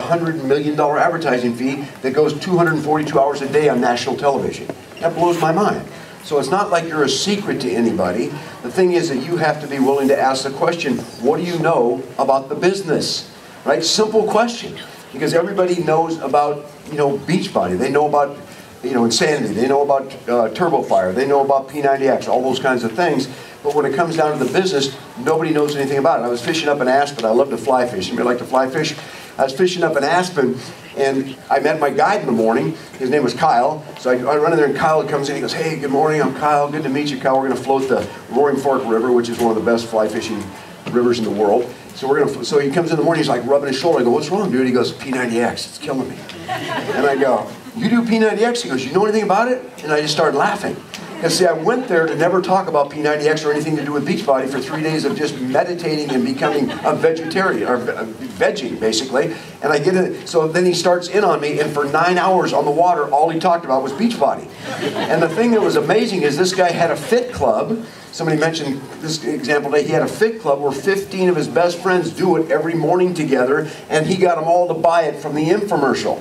$100 million advertising fee that goes 242 hours a day on national television. That blows my mind. So it's not like you're a secret to anybody. The thing is that you have to be willing to ask the question, what do you know about the business? Right? Simple question. Because everybody knows about, Beachbody. They know about, Insanity. They know about Turbo Fire. They know about P90X, all those kinds of things. But when it comes down to the business, nobody knows anything about it. I was fishing up in Aspen. I love to fly fish. Anybody like to fly fish? I was fishing up in Aspen, and I met my guide in the morning. His name was Kyle. So I run in there, and Kyle comes in. He goes, "Hey, good morning. I'm Kyle. Good to meet you, Kyle. We're going to float the Roaring Fork River, which is one of the best fly fishing rivers in the world." So he comes in the morning. He's like rubbing his shoulder. I go, "What's wrong, dude?" He goes, "P90X. It's killing me." And I go, "You do P90X?" He goes, "You know anything about it?" And I just started laughing. Because see, I went there to never talk about P90X or anything to do with Beachbody for 3 days of just meditating and becoming a vegetarian, or vegging, basically. And I get it, so then he starts in on me, and for 9 hours on the water, all he talked about was Beachbody. And the thing that was amazing is this guy had a fit club. Somebody mentioned this example today. He had a fit club where 15 of his best friends do it every morning together, and he got them all to buy it from the infomercial.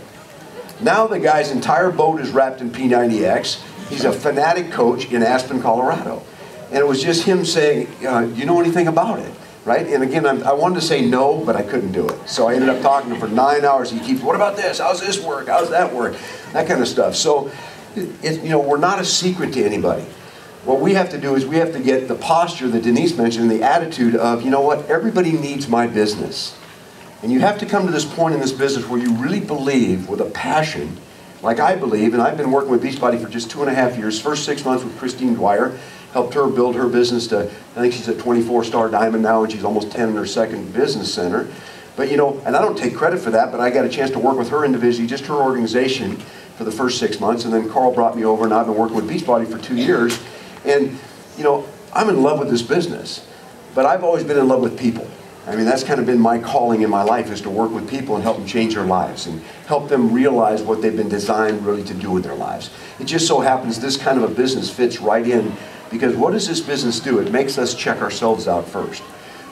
Now the guy's entire boat is wrapped in P90X. He's a fanatic coach in Aspen, Colorado. And it was just him saying, "Do you know anything about it?" Right? And again, I wanted to say no, but I couldn't do it. So I ended up talking to him for 9 hours. He keeps, "What about this? How's this work? How's that work?" That kind of stuff. So, we're not a secret to anybody. What we have to do is we have to get the posture that Denise mentioned, the attitude of, you know what, everybody needs my business. And you have to come to this point in this business where you really believe with a passion, like I believe, and I've been working with Beachbody for just 2.5 years. First 6 months with Christine Dwyer, helped her build her business to, I think she's a 24-star diamond now, and she's almost 10 in her second business center. But and I don't take credit for that, but I got a chance to work with her individually, just her organization, for the first 6 months. And then Carl brought me over, and I've been working with Beachbody for 2 years. And, I'm in love with this business, but I've always been in love with people. I mean, that's kind of been my calling in my life, is to work with people and help them change their lives and help them realize what they've been designed really to do with their lives. It just so happens this kind of a business fits right in, because what does this business do? It makes us check ourselves out first.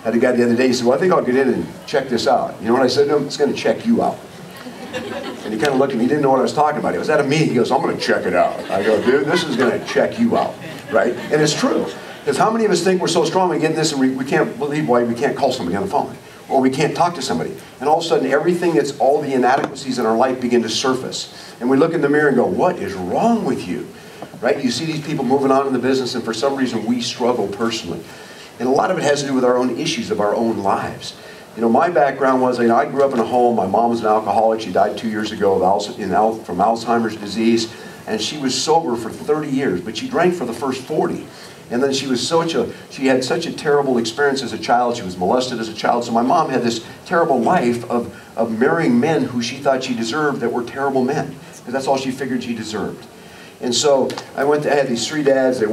I had a guy the other day, he said, "Well, I think I'll get in and check this out." You know what I said to him? "It's going to check you out." And he kind of looked at me, he didn't know what I was talking about. He was at a meeting, he goes, "I'm going to check it out." I go, "Dude, this is going to check you out," right? And it's true. Because how many of us think we're so strong we get in this and we can't believe why we can't call somebody on the phone, or we can't talk to somebody. And all of a sudden everything that's all the inadequacies in our life begin to surface. And we look in the mirror and go, "What is wrong with you?" Right? You see these people moving on in the business, and for some reason we struggle personally. And a lot of it has to do with our own issues of our own lives. My background was, I grew up in a home. My mom was an alcoholic. She died 2 years ago from Alzheimer's disease. And she was sober for 30 years, but she drank for the first 40. And then she had such a terrible experience as a child. She was molested as a child. So my mom had this terrible life of marrying men who she thought she deserved that were terrible men, because that's all she figured she deserved. And so I had these 3 dads. They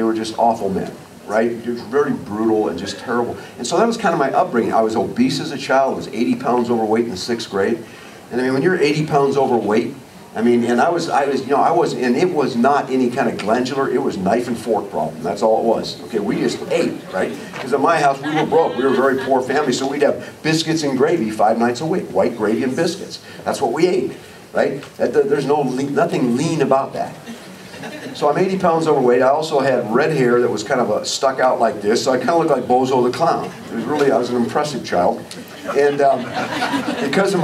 were just awful men, right? Just very brutal and just terrible. And so that was kind of my upbringing. I was obese as a child. I was 80 pounds overweight in the 6th grade. And when you're 80 pounds overweight, and it was not any kind of glandular, it was knife and fork problem. That's all it was. Okay, we just ate, right? Because in my house, we were broke. We were a very poor family, so we'd have biscuits and gravy 5 nights a week. White gravy and biscuits. That's what we ate, right? There's nothing lean about that. So I'm 80 pounds overweight. I also had red hair that was kind of stuck out like this, so I kind of looked like Bozo the Clown. I was an impressive child. And because of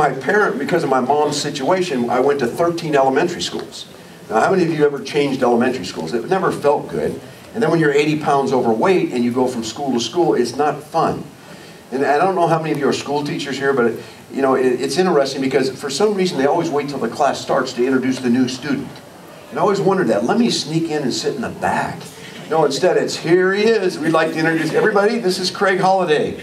my mom's situation, I went to 13 elementary schools. Now, how many of you ever changed elementary schools? It never felt good. And then when you're 80 pounds overweight and you go from school to school, it's not fun. And I don't know how many of you are school teachers here, but it's interesting because for some reason they always wait till the class starts to introduce the new student. And I always wondered that. Let me sneak in and sit in the back. No, instead it's, "Here he is. We'd like to introduce everybody. This is Craig Holliday."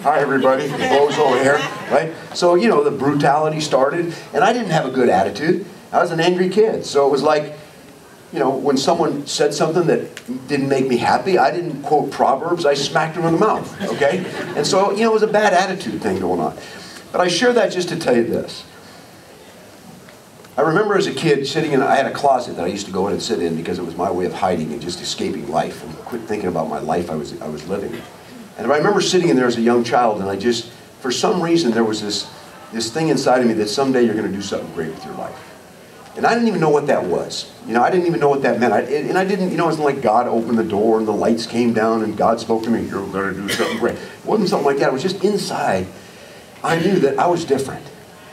"Hi, everybody." Bozo here, right? So, the brutality started, and I didn't have a good attitude. I was an angry kid. So it was like, when someone said something that didn't make me happy, I didn't quote Proverbs, I smacked them in the mouth, okay? And so, it was a bad attitude thing going on. But I share that just to tell you this. I remember as a kid I had a closet that I used to go in and sit in because it was my way of hiding and just escaping life and quit thinking about my life I was living. And I remember sitting in there as a young child, and for some reason, there was this this thing inside of me that someday you're going to do something great with your life. And I didn't even know what that was. I didn't even know what that meant. And I didn't, it wasn't like God opened the door and the lights came down and God spoke to me, you're going to do something great. It wasn't something like that. It was just inside. I knew that I was different.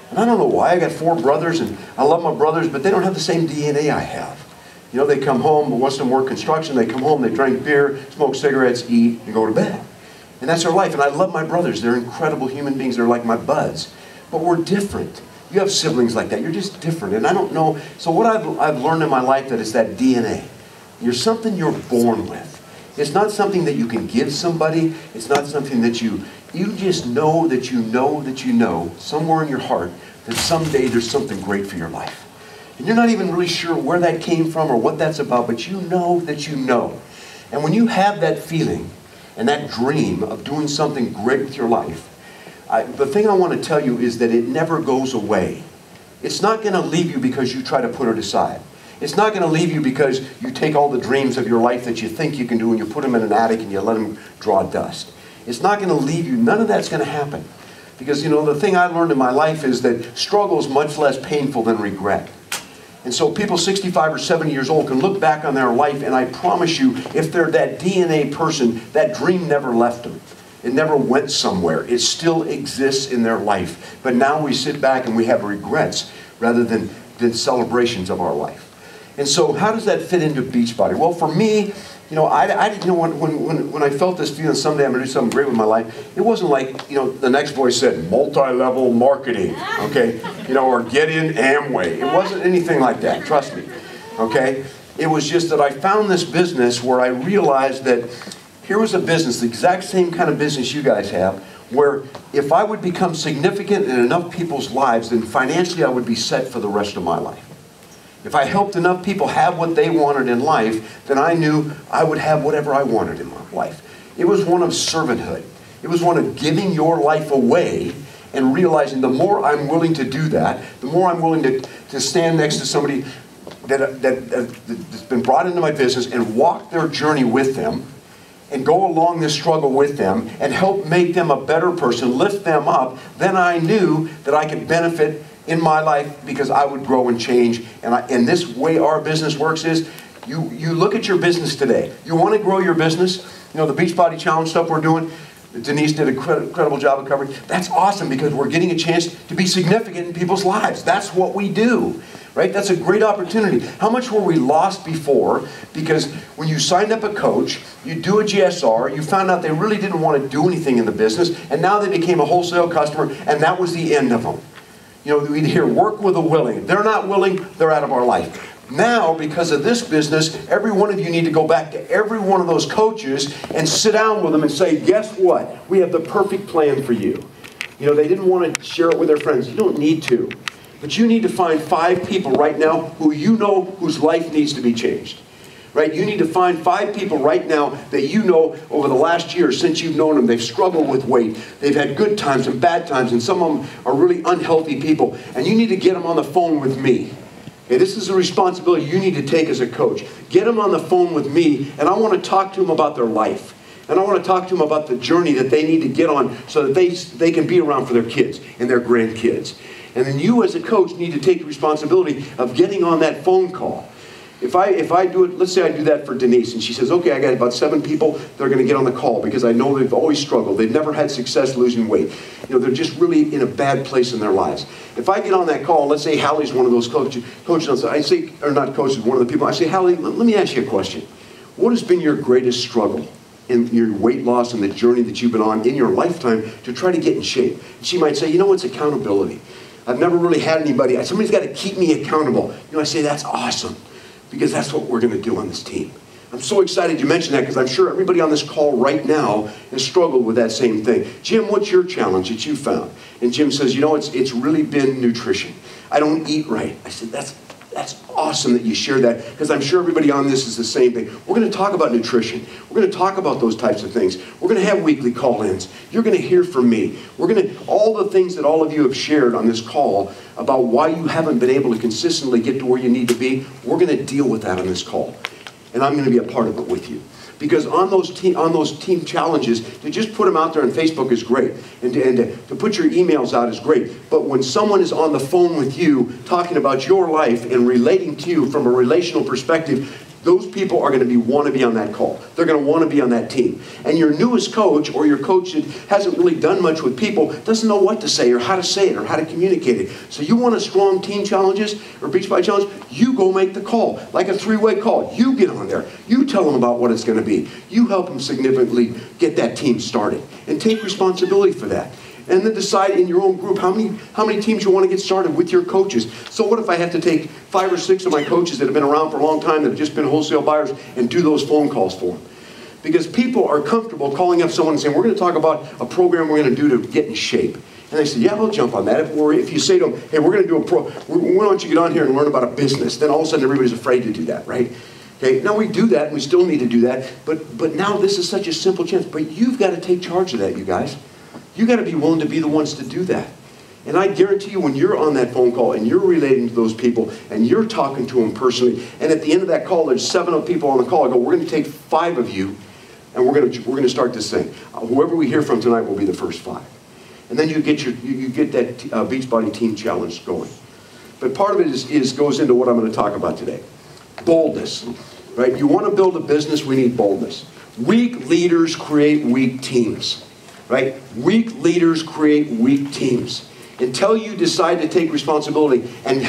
And I don't know why. I got 4 brothers, and I love my brothers, but they don't have the same DNA I have. They come home, but once they work construction, they come home, they drink beer, smoke cigarettes, eat, and go to bed. And that's their life. And I love my brothers. They're incredible human beings. They're like my buds. But we're different. You have siblings like that. You're just different. And I don't know. So what I've learned in my life that it's that DNA. You're something you're born with. It's not something that you can give somebody. It's not something that you just know that you know that you know somewhere in your heart that someday there's something great for your life. And you're not even really sure where that came from or what that's about, but you know that you know. And when you have that feeling and that dream of doing something great with your life, the thing I want to tell you is that it never goes away. It's not going to leave you because you try to put it aside. It's not going to leave you because you take all the dreams of your life that you think you can do and you put them in an attic and you let them draw dust. It's not going to leave you. None of that's going to happen. Because, the thing I learned in my life is that struggle is much less painful than regret. And so people 65 or 70 years old can look back on their life, and I promise you, if they're that DNA person, that dream never left them. It never went somewhere. It still exists in their life. But now we sit back and we have regrets rather than celebrations of our life. And so how does that fit into Beachbody? Well, for me, I didn't know when I felt this feeling someday I'm going to do something great with my life, it wasn't like, the next voice said, multi-level marketing, okay? Or get in Amway. It wasn't anything like that, trust me, okay? It was just that I found this business where I realized that here was a business, the exact same kind of business you guys have, where if I would become significant in enough people's lives, then financially I would be set for the rest of my life. If I helped enough people have what they wanted in life, then I knew I would have whatever I wanted in my life. It was one of servanthood. It was one of giving your life away and realizing the more I'm willing to do that, the more I'm willing to stand next to somebody that's been brought into my business and walk their journey with them and go along this struggle with them and help make them a better person, lift them up, then I knew that I could benefit in my life because I would grow and change. And this way our business works is, you look at your business today. You want to grow your business, the Beachbody Challenge stuff we're doing, Denise did an incredible job of covering. That's awesome because we're getting a chance to be significant in people's lives. That's what we do, right? That's a great opportunity. How much were we lost before? Because when you signed up a coach, you do a GSR, you found out they really didn't want to do anything in the business, and now they became a wholesale customer, and that was the end of them. We'd hear work with a willing. If they're not willing, they're out of our life. Now, because of this business, every one of you need to go back to every one of those coaches and sit down with them and say, guess what? We have the perfect plan for you. They didn't want to share it with their friends. You don't need to. But you need to find 5 people right now who whose life needs to be changed. Right? You need to find 5 people right now that over the last year since you've known them, they've struggled with weight. They've had good times and bad times, and some of them are really unhealthy people. And you need to get them on the phone with me. Okay, this is a responsibility you need to take as a coach. Get them on the phone with me, and I want to talk to them about their life. And I want to talk to them about the journey that they need to get on so that they can be around for their kids and their grandkids. And then you as a coach need to take the responsibility of getting on that phone call. If I do it, let's say I do that for Denise, and she says, okay, I got about 7 people that are going to get on the call because I know they've always struggled. They've never had success losing weight. They're just really in a bad place in their lives. If I get on that call, let's say Hallie's one of those coaches, I say, or not coaches, one of the people, I say, Hallie, let me ask you a question. What has been your greatest struggle in your weight loss and the journey that you've been on in your lifetime to try to get in shape? And she might say, it's accountability. I've never really had anybody, somebody's got to keep me accountable. I say, that's awesome. Because that's what we're going to do on this team. I'm so excited you mentioned that because I'm sure everybody on this call right now has struggled with that same thing. Jim, what's your challenge that you found? And Jim says, it's really been nutrition. I don't eat right. I said, that's awesome that you shared that because I'm sure everybody on this is the same thing. We're going to talk about nutrition. We're going to talk about those types of things. We're going to have weekly call-ins. You're going to hear from me. We're going to, all the things that all of you have shared on this call about why you haven't been able to consistently get to where you need to be, we're going to deal with that on this call. And I'm going to be a part of it with you. Because on those team challenges, to just put them out there on Facebook is great. And to put your emails out is great. But when someone is on the phone with you, talking about your life and relating to you from a relational perspective, those people are going to want to be on that call. They're going to want to be on that team. And your newest coach, or your coach that hasn't really done much with people, doesn't know what to say or how to say it or how to communicate it. So you want a strong team challenges or beach body challenge, you go make the call. Like a 3-way call. You get on there. You tell them about what it's going to be. You help them significantly get that team started. And take responsibility for that. And then decide in your own group how many teams you want to get started with your coaches. So what if I have to take 5 or 6 of my coaches that have been around for a long time, that have just been wholesale buyers, and do those phone calls for them? Because people are comfortable calling up someone and saying, we're going to talk about a program we're going to do to get in shape. And they say, yeah, we'll jump on that. If you say to them, hey, we're going to do why don't you get on here and learn about a business? Then all of a sudden everybody's afraid to do that, right? Okay, now we do that, and we still need to do that. But now this is such a simple chance. But you've got to take charge of that, you guys. You got to be willing to be the ones to do that. And I guarantee you, when you're on that phone call and you're relating to those people and you're talking to them personally, and at the end of that call, there's 7 people on the call. I go, we're going to take 5 of you, and we're going to start this thing. Whoever we hear from tonight will be the first 5. And then you get that Beachbody Team Challenge going. But part of it goes into what I'm going to talk about today. Boldness, right? You want to build a business, we need boldness. Weak leaders create weak teams. Right? Weak leaders create weak teams. Until you decide to take responsibility and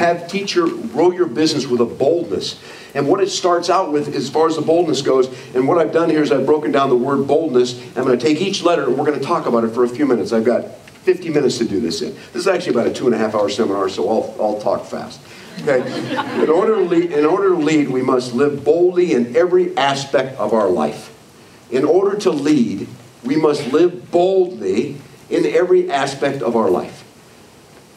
grow your business with a boldness. And what it starts out with, as far as the boldness goes, and what I've done here is I've broken down the word boldness. I'm going to take each letter and we're going to talk about it for a few minutes. I've got 50 minutes to do this in. This is actually about a 2.5-hour seminar, so I'll talk fast. Okay? In order to lead, we must live boldly in every aspect of our life. In order to lead, we must live boldly in every aspect of our life.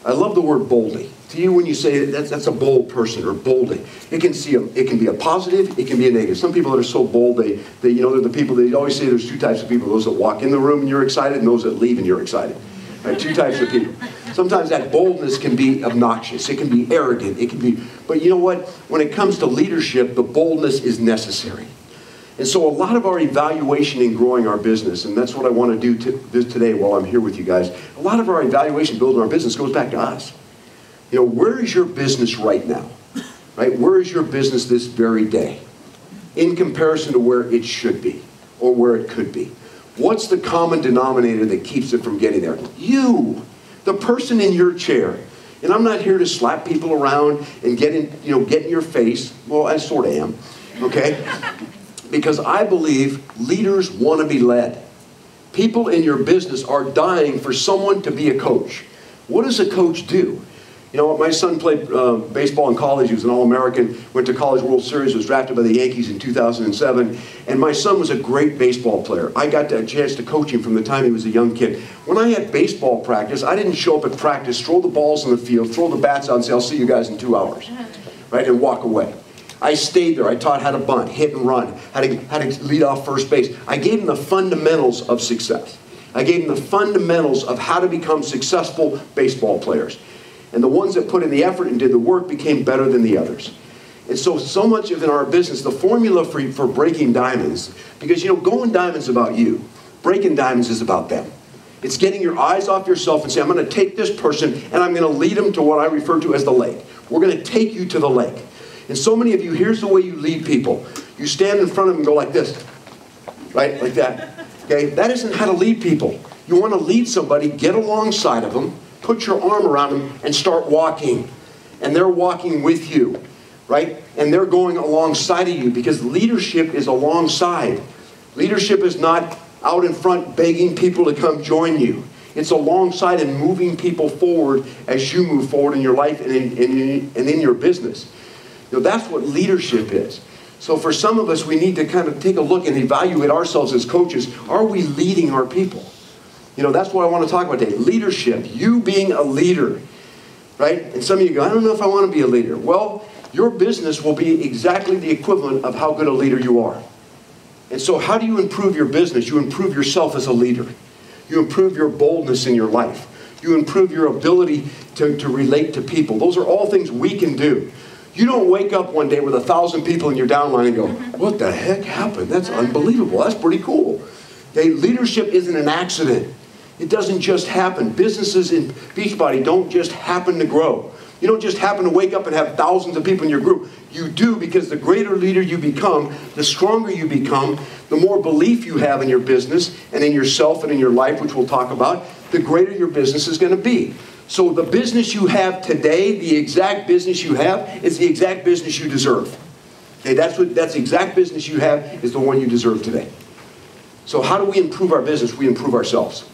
I love the word boldly. To you, when you say that's a bold person or boldly, it can be a positive, it can be a negative. Some people that are so bold, they're the people, they always say there's 2 types of people. Those that walk in the room and you're excited, and those that leave and you're excited. Right? 2 types of people. Sometimes that boldness can be obnoxious. It can be arrogant. But you know what? When it comes to leadership, the boldness is necessary. And so a lot of our evaluation in growing our business, and that's what I want to do today while I'm here with you guys, a lot of our evaluation building our business goes back to us. You know, where is your business right now? Right? Where is your business this very day in comparison to where it should be or where it could be? What's the common denominator that keeps it from getting there? You, the person in your chair. And I'm not here to slap people around and get in your face. Well, I sort of am, okay? Because I believe leaders want to be led. People in your business are dying for someone to be a coach. What does a coach do? You know, my son played baseball in college. He was an All-American, went to College World Series, was drafted by the Yankees in 2007. And my son was a great baseball player. I got a chance to coach him from the time he was a young kid. When I had baseball practice, I didn't show up at practice, throw the balls in the field, throw the bats out and say, I'll see you guys in 2 hours, right, and walk away. I stayed there. I taught how to bunt, hit and run, how to lead off first base. I gave them the fundamentals of success. I gave them the fundamentals of how to become successful baseball players. And the ones that put in the effort and did the work became better than the others. And so much of in our business, the formula for breaking diamonds, because, going diamonds is about you. Breaking diamonds is about them. It's getting your eyes off yourself and saying, I'm going to take this person and I'm going to lead them to what I refer to as the lake. We're going to take you to the lake. And so many of you, here's the way you lead people. You stand in front of them and go like this, right? Like that. Okay? That isn't how to lead people. You want to lead somebody, get alongside of them, put your arm around them, and start walking. And they're walking with you, right? And they're going alongside of you, because leadership is alongside. Leadership is not out in front begging people to come join you. It's alongside and moving people forward as you move forward in your life and in your business. That's what leadership is. So for some of us, we need to kind of take a look and evaluate ourselves as coaches. Are we leading our people? That's what I want to talk about today. Leadership, you being a leader, right? And some of you go, I don't know if I want to be a leader. Well, your business will be exactly the equivalent of how good a leader you are. And so how do you improve your business? You improve yourself as a leader. You improve your boldness in your life. You improve your ability to relate to people. Those are all things we can do. You don't wake up one day with 1,000 people in your downline and go, what the heck happened? That's unbelievable. That's pretty cool. Okay, leadership isn't an accident. It doesn't just happen. Businesses in Beachbody don't just happen to grow. You don't just happen to wake up and have thousands of people in your group. You do, because the greater leader you become, the stronger you become, the more belief you have in your business and in yourself and in your life, which we'll talk about, the greater your business is going to be. So the business you have today, the exact business you have, is the exact business you deserve. Okay, that's the exact business you have is the one you deserve today. So how do we improve our business? We improve ourselves.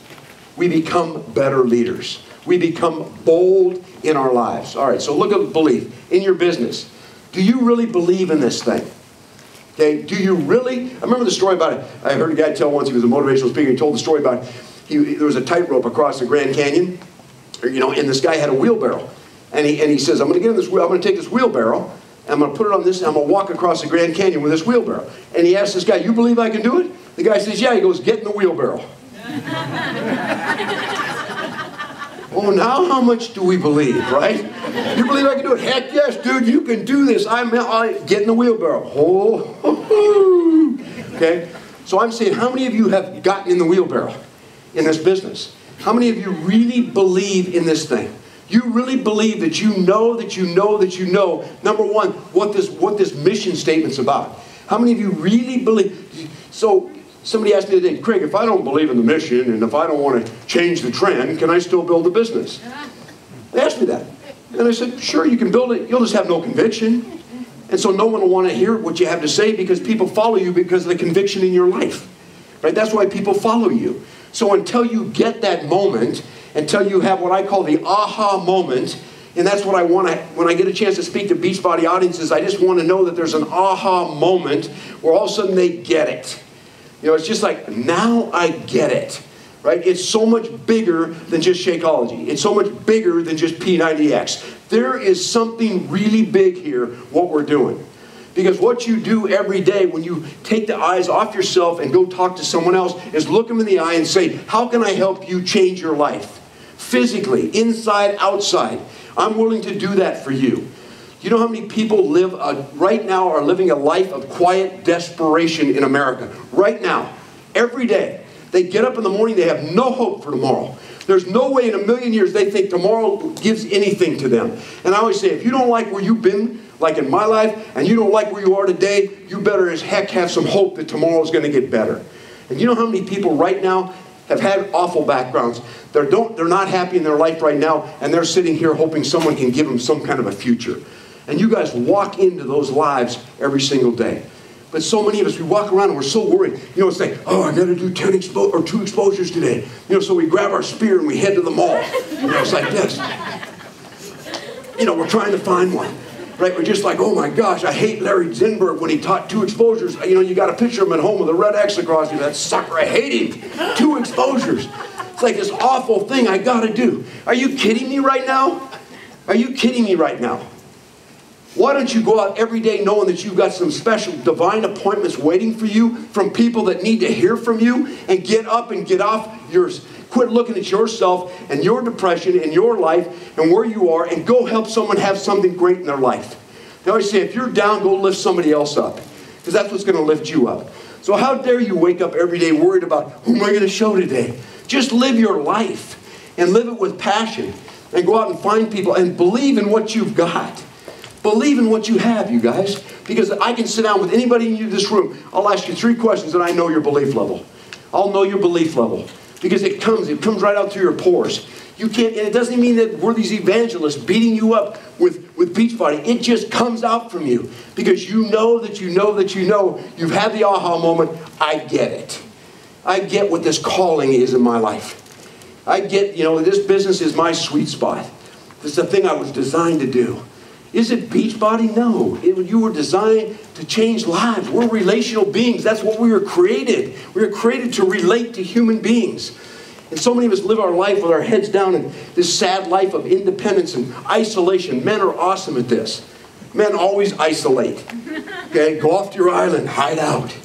We become better leaders. We become bold in our lives. All right, so look at belief in your business. Do you really believe in this thing? Okay, do you really? I remember the story about it. I heard a guy tell once, he was a motivational speaker, he told the story about there was a tightrope across the Grand Canyon, and this guy had a wheelbarrow. And he says, I'm going to get in this wheel, I'm going to take this wheelbarrow, and I'm going to put it on this, and I'm going to walk across the Grand Canyon with this wheelbarrow. And he asked this guy, you believe I can do it? The guy says, yeah. He goes, get in the wheelbarrow. Oh, now how much do we believe, right? You believe I can do it? Heck yes, dude, you can do this. I get in the wheelbarrow. Oh, okay? So I'm saying, how many of you have gotten in the wheelbarrow in this business? How many of you really believe in this thing? You really believe that you know that you know that you know, number one, what this mission statement's about. How many of you really believe? So somebody asked me today, Craig, if I don't believe in the mission and if I don't want to change the trend, can I still build a business? They asked me that. And I said, sure, you can build it. You'll just have no conviction. And so no one will want to hear what you have to say because people follow you because of the conviction in your life. Right? That's why people follow you. So until you get that moment, until you have what I call the aha moment, and that's what I want to, when I get a chance to speak to Beachbody audiences, I just want to know that there's an aha moment where all of a sudden they get it. You know, it's just like, now I get it, right? It's so much bigger than just Shakeology. It's so much bigger than just P90X. There is something really big here, what we're doing. Because what you do every day when you take the eyes off yourself and go talk to someone else is look them in the eye and say, how can I help you change your life? Physically, inside, outside. I'm willing to do that for you. You know how many people right now are living a life of quiet desperation in America? Right now. Every day. They get up in the morning, they have no hope for tomorrow. There's no way in a million years they think tomorrow gives anything to them. And I always say, if you don't like where you've been, like in my life, and you don't like where you are today, you better as heck have some hope that tomorrow is going to get better. And you know how many people right now have had awful backgrounds? They're not happy in their life right now, and they're sitting here hoping someone can give them some kind of a future. And you guys walk into those lives every single day. But so many of us, we walk around and we're so worried. You know, it's like, oh, I got to do 2 exposures today. You know, so we grab our spear and we head to the mall. You know, it's like this. You know, we're trying to find one. Right? We're just like, oh my gosh, I hate Larry Zinberg when he taught 2 exposures. You know, you got a picture of him at home with a red X across him. That sucker, I hate him. 2 exposures. It's like this awful thing I got to do. Are you kidding me right now? Are you kidding me right now? Why don't you go out every day knowing that you've got some special divine appointments waiting for you from people that need to hear from you, and get up and get off yours. Quit looking at yourself and your depression and your life and where you are, and go help someone have something great in their life. They always say, if you're down, go lift somebody else up, because that's what's going to lift you up. So how dare you wake up every day worried about, who am I going to show today? Just live your life and live it with passion, and go out and find people and believe in what you've got. Believe in what you have, you guys, because I can sit down with anybody in this room. I'll ask you 3 questions and I know your belief level. I'll know your belief level. Because it comes right out through your pores. You can't, and it doesn't mean that we're these evangelists beating you up with Beachbody. It just comes out from you. Because you know that you know that you know you've had the aha moment. I get it. I get what this calling is in my life. I get, you know, this business is my sweet spot. This is the thing I was designed to do. Is it Beachbody? No. You were designed to change lives. We're relational beings. That's what we were created. We were created to relate to human beings. And so many of us live our life with our heads down in this sad life of independence and isolation. Men are awesome at this. Men always isolate. Okay? Go off to your island. Hide out.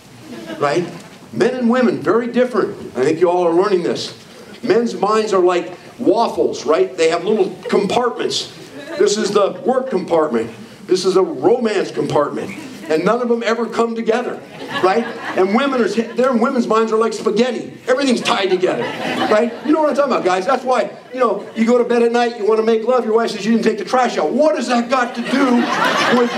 Right? Men and women, very different. I think you all are learning this. Men's minds are like waffles, right? They have little compartments. This is the work compartment. This is a romance compartment. And none of them ever come together, right? And women's minds are like spaghetti. Everything's tied together, right? You know what I'm talking about, guys? That's why, you go to bed at night, you want to make love, your wife says you didn't take the trash out. What has that got to do with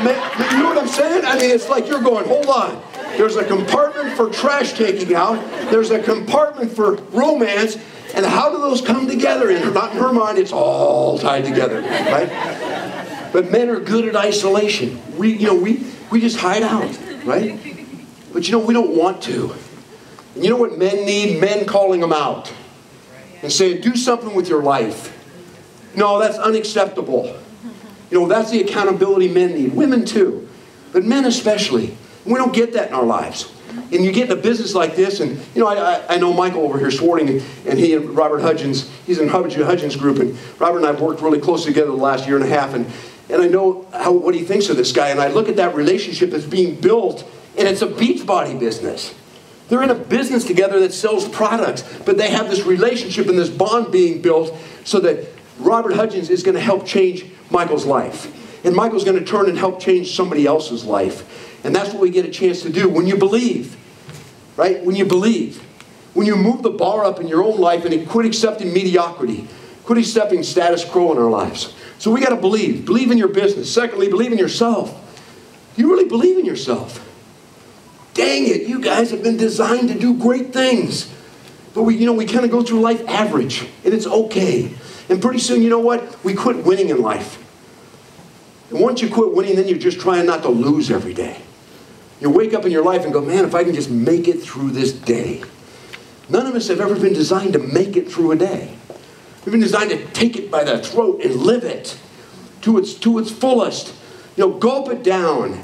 you know what I'm saying? I mean, it's like you're going, hold on. There's a compartment for trash taking out. There's a compartment for romance. And how do those come together? And not in her mind, it's all tied together, right? But men are good at isolation. We just hide out, right? But we don't want to. And you know what men need? Men calling them out and saying, do something with your life. No, that's unacceptable. That's the accountability men need. Women too, but men especially. And we don't get that in our lives. And you get in a business like this, and I know Michael over here, Swarting, and he and Robert Hudgens, he's in Hudgens Group, and Robert and I have worked really closely together the last year and a half, and I know what he thinks of this guy, and I look at that relationship that's being built, and it's a Beachbody business. They're in a business together that sells products, but they have this relationship and this bond being built so that Robert Hudgens is going to help change Michael's life. And Michael's going to turn and help change somebody else's life. And that's what we get a chance to do when you believe, right? When you believe. When you move the bar up in your own life and quit accepting mediocrity. Quit accepting status quo in our lives. So we got to believe. Believe in your business. Secondly, believe in yourself. You really believe in yourself. Dang it, you guys have been designed to do great things. But we kind of go through life average. And it's okay. And pretty soon, you know what? We quit winning in life. And once you quit winning, then you're just trying not to lose every day. You wake up in your life and go, man, if I can just make it through this day. None of us have ever been designed to make it through a day. We've been designed to take it by the throat and live it to its fullest. Gulp it down.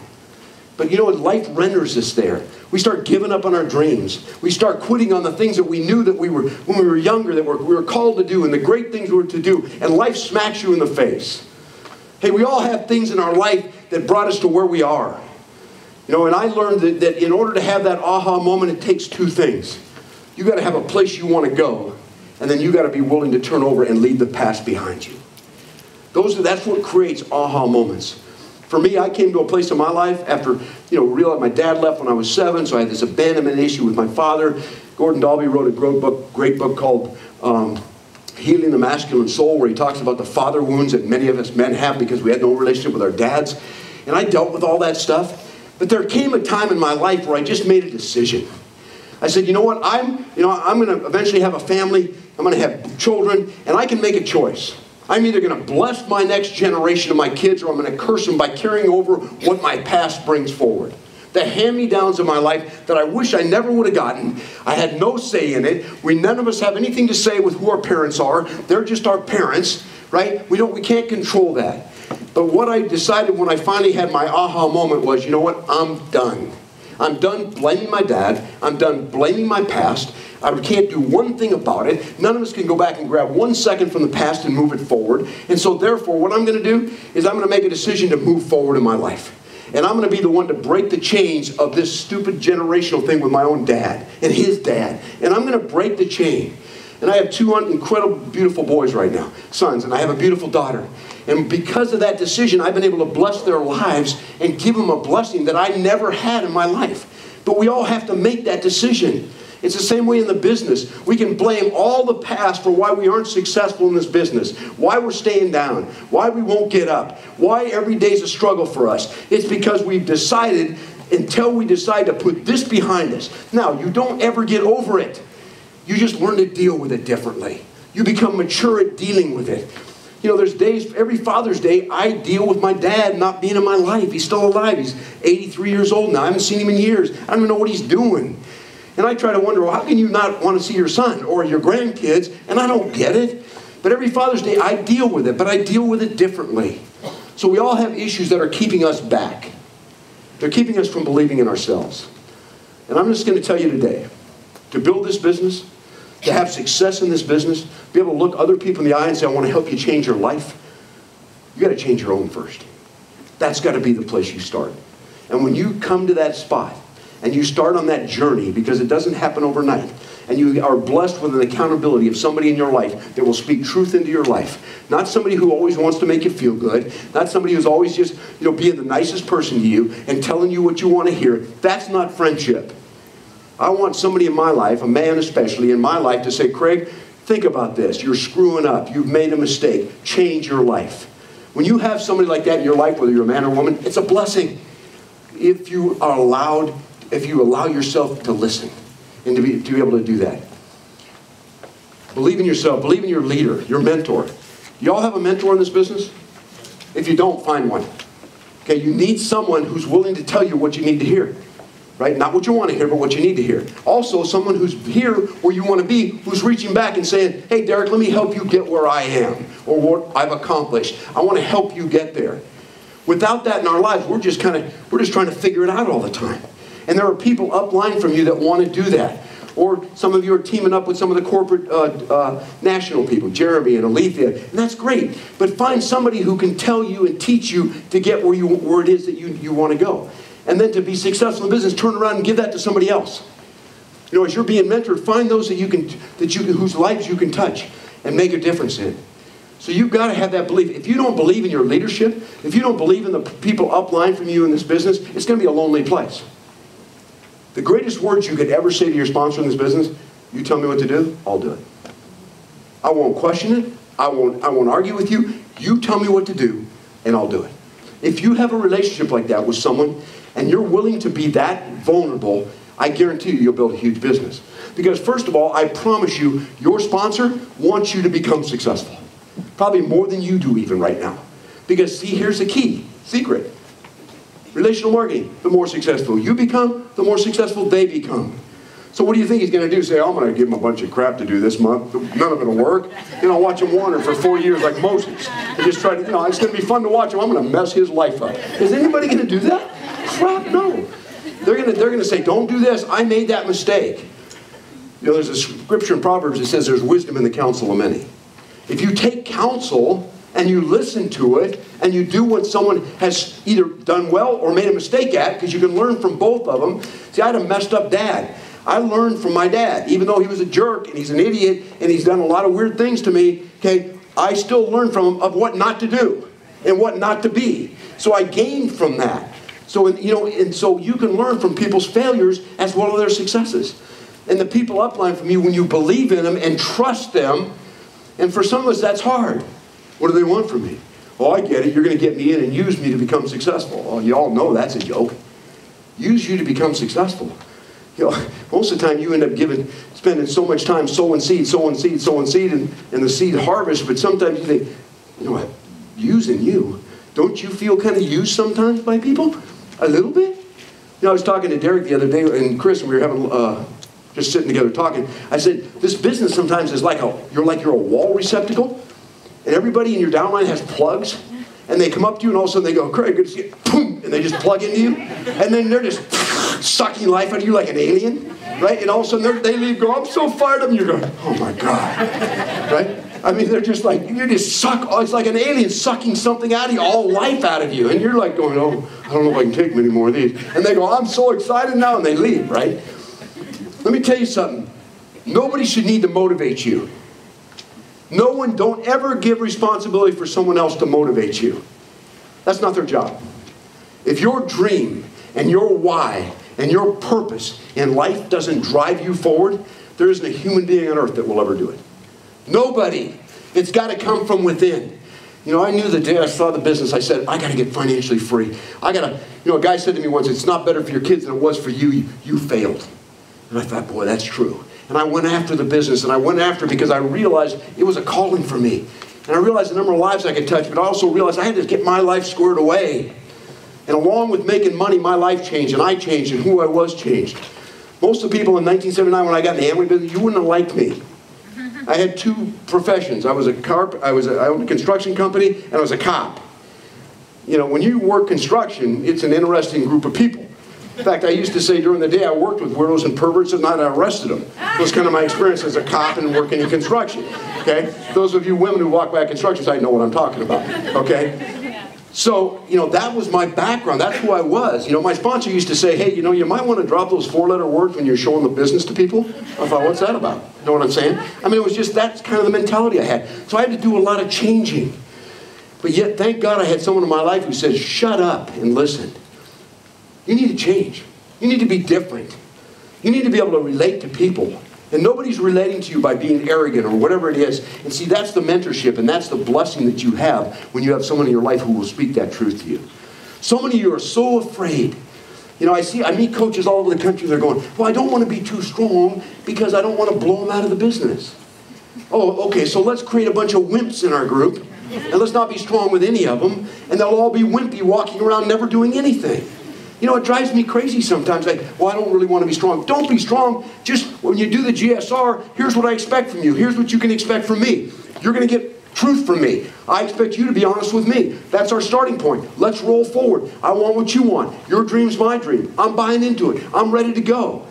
But life renders us there. We start giving up on our dreams. We start quitting on the things that we knew that when we were younger, that we were called to do, and the great things we were to do. And life smacks you in the face. Hey, we all have things in our life that brought us to where we are. And I learned that in order to have that aha moment, it takes two things. You got to have a place you want to go, and then you got to be willing to turn over and leave the past behind you. That's what creates aha moments. For me, I came to a place in my life after, realized my dad left when I was 7, so I had this abandonment issue with my father. Gordon Dalby wrote a great book called Healing the Masculine Soul, where he talks about the father wounds that many of us men have because we had no relationship with our dads. And I dealt with all that stuff. But there came a time in my life where I just made a decision. I said, you know what, I'm going to eventually have a family, I'm going to have children, and I can make a choice. I'm either going to bless my next generation of my kids, or I'm going to curse them by carrying over what my past brings forward. The hand-me-downs of my life that I wish I never would have gotten. I had no say in it. None of us have anything to say with who our parents are. They're just our parents, right? We can't control that. But what I decided when I finally had my aha moment was, you know what, I'm done. I'm done blaming my dad. I'm done blaming my past. I can't do one thing about it. None of us can go back and grab 1 second from the past and move it forward. And so therefore, what I'm going to do is I'm going to make a decision to move forward in my life. And I'm going to be the one to break the chains of this stupid generational thing with my own dad and his dad. And I'm going to break the chain. And I have 2 incredible, beautiful boys right now, sons, and I have a beautiful daughter. And because of that decision, I've been able to bless their lives and give them a blessing that I never had in my life. But we all have to make that decision. It's the same way in the business. We can blame all the past for why we aren't successful in this business, why we're staying down, why we won't get up, why every day's a struggle for us. It's because we've decided, until we decide to put this behind us. Now, you don't ever get over it. You just learn to deal with it differently. You become mature at dealing with it. There's days, every Father's Day, I deal with my dad not being in my life. He's still alive. He's 83 years old now. I haven't seen him in years. I don't even know what he's doing. And I try to wonder, well, how can you not want to see your son or your grandkids? And I don't get it. But every Father's Day, I deal with it, but I deal with it differently. So we all have issues that are keeping us back. They're keeping us from believing in ourselves. And I'm just going to tell you today, to build this business, to have success in this business, be able to look other people in the eye and say, I want to help you change your life, you got to change your own first. That's got to be the place you start. And when you come to that spot, and you start on that journey, because it doesn't happen overnight, and you are blessed with an accountability of somebody in your life that will speak truth into your life. Not somebody who always wants to make you feel good. Not somebody who's always just, being the nicest person to you and telling you what you want to hear. That's not friendship. I want somebody in my life, a man especially in my life, to say, Craig, think about this. You're screwing up. You've made a mistake. Change your life. When you have somebody like that in your life, whether you're a man or a woman, it's a blessing. If you allow yourself to listen and to be able to do that. Believe in yourself. Believe in your leader, your mentor. You all have a mentor in this business? If you don't, find one. Okay, you need someone who's willing to tell you what you need to hear. Right? Not what you want to hear, but what you need to hear. Also, someone who's here where you want to be, who's reaching back and saying, hey, Derek, let me help you get where I am, or what I've accomplished. I want to help you get there. Without that in our lives, we're just trying to figure it out all the time. And there are people upline from you that want to do that. Or some of you are teaming up with some of the corporate national people, Jeremy and Alethea, and that's great. But find somebody who can tell you and teach you to get where it is that you want to go. And then to be successful in business, turn around and give that to somebody else. As you're being mentored, find those whose lives you can touch and make a difference in. So you've got to have that belief. If you don't believe in your leadership, if you don't believe in the people upline from you in this business, it's going to be a lonely place. The greatest words you could ever say to your sponsor in this business, you tell me what to do, I'll do it. I won't question it. I won't argue with you. You tell me what to do, and I'll do it. If you have a relationship like that with someone, and you're willing to be that vulnerable, I guarantee you'll build a huge business. Because first of all, I promise you, your sponsor wants you to become successful. Probably more than you do even right now. Because see, here's the key, secret. Relational marketing, the more successful you become, the more successful they become. So what do you think he's going to do? Say, I'm going to give him a bunch of crap to do this month. None of it will work. Watch him wander for 4 years like Moses. And just try to, it's going to be fun to watch him. I'm going to mess his life up. Is anybody going to do that? Crap, no. They're going to say, don't do this. I made that mistake. There's a scripture in Proverbs that says there's wisdom in the counsel of many. If you take counsel and you listen to it and you do what someone has either done well or made a mistake at, because you can learn from both of them. See, I had a messed up dad. I learned from my dad. Even though he was a jerk and he's an idiot and he's done a lot of weird things to me, okay, I still learned from him of what not to do and what not to be. So I gained from that. So, and so you can learn from people's failures as well as their successes. And the people upline from you, when you believe in them and trust them, and for some of us that's hard. What do they want from me? Oh, I get it. You're going to get me in and use me to become successful. Oh, you all know that's a joke. Use you to become successful. Most of the time you end up spending so much time sowing seed, and the seed harvest, but sometimes you think, what, using you? Don't you feel kind of used sometimes by people? A little bit? I was talking to Derek the other day, and Chris, and we were having, just sitting together talking. I said, this business sometimes is you're a wall receptacle, and everybody in your downline has plugs, and they come up to you, and all of a sudden they go, Craig, good to see you, boom, and they just plug into you, and then they're just sucking life out of you like an alien, right? And all of a sudden they leave, go, I'm so fired up, and you're going, oh my God, right? I mean, they're just like, you just suck, it's like an alien sucking something out of you, all life out of you, and you're like going, oh, I don't know if I can take many more of these, and they go, I'm so excited now, and they leave, right? Let me tell you something, nobody should need to motivate you. No one, don't ever give responsibility for someone else to motivate you. That's not their job. If your dream and your why and your purpose in life doesn't drive you forward, there isn't a human being on earth that will ever do it. Nobody. It's got to come from within. I knew the day I saw the business, I said, I got to get financially free. A guy said to me once, it's not better for your kids than it was for you. You failed. And I thought, boy, that's true. And I went after the business, and I went after it because I realized it was a calling for me. And I realized the number of lives I could touch, but I also realized I had to get my life squared away. And along with making money, my life changed, and I changed, and who I was changed. Most of the people in 1979, when I got in the Amway business, you wouldn't have liked me. I had two professions. I owned a construction company, and I was a cop. When you work construction, it's an interesting group of people. In fact, I used to say during the day I worked with weirdos and perverts, and at night I arrested them. That was kind of my experience as a cop and working in construction. Okay? Those of you women who walk by a construction site know what I'm talking about. Okay? So, that was my background. That's who I was. My sponsor used to say, hey, you might want to drop those 4-letter words when you're showing the business to people. I thought, what's that about? You know what I'm saying? I mean, it was just, that's kind of the mentality I had. So I had to do a lot of changing. But yet, thank God I had someone in my life who said, shut up and listen. You need to change. You need to be different. You need to be able to relate to people. And nobody's relating to you by being arrogant or whatever it is. And see, that's the mentorship, and that's the blessing that you have when you have someone in your life who will speak that truth to you. So many of you are so afraid. I meet coaches all over the country. They're going, well, I don't want to be too strong because I don't want to blow them out of the business. Oh, okay, so let's create a bunch of wimps in our group, and let's not be strong with any of them, and they'll all be wimpy walking around never doing anything. It drives me crazy sometimes. Like, well, I don't really want to be strong. Don't be strong. Just when you do the GSR, here's what I expect from you. Here's what you can expect from me. You're going to get truth from me. I expect you to be honest with me. That's our starting point. Let's roll forward. I want what you want. Your dream's my dream. I'm buying into it. I'm ready to go.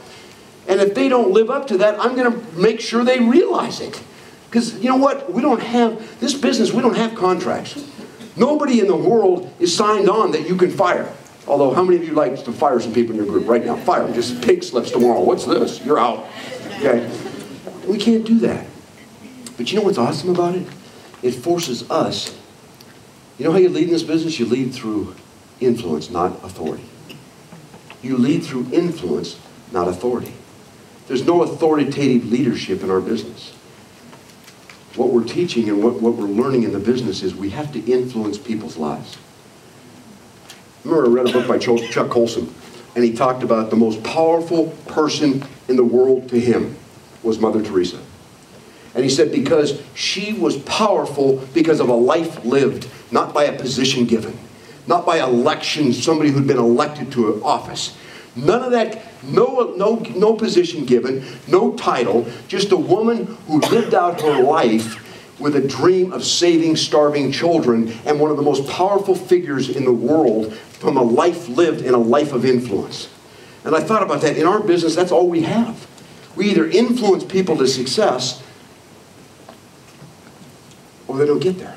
And if they don't live up to that, I'm going to make sure they realize it. Because you know what? We don't have, this business, we don't have contracts. Nobody in the world is signed on that you can fire. Although, how many of you like to fire some people in your group right now? Fire them. Just pink slips tomorrow. What's this? You're out. Okay? We can't do that. But you know what's awesome about it? It forces us. You know how you lead in this business? You lead through influence, not authority. You lead through influence, not authority. There's no authoritative leadership in our business. What we're teaching and what we're learning in the business is we have to influence people's lives. I remember I read a book by Chuck Colson, and he talked about the most powerful person in the world to him was Mother Teresa. And he said because she was powerful because of a life lived, not by a position given, not by election, somebody who'd been elected to an office. None of that, no position given, no title, just a woman who lived out her life with a dream of saving starving children, and one of the most powerful figures in the world from a life lived and a life of influence. And I thought about that. In our business, that's all we have. We either influence people to success, or they don't get there.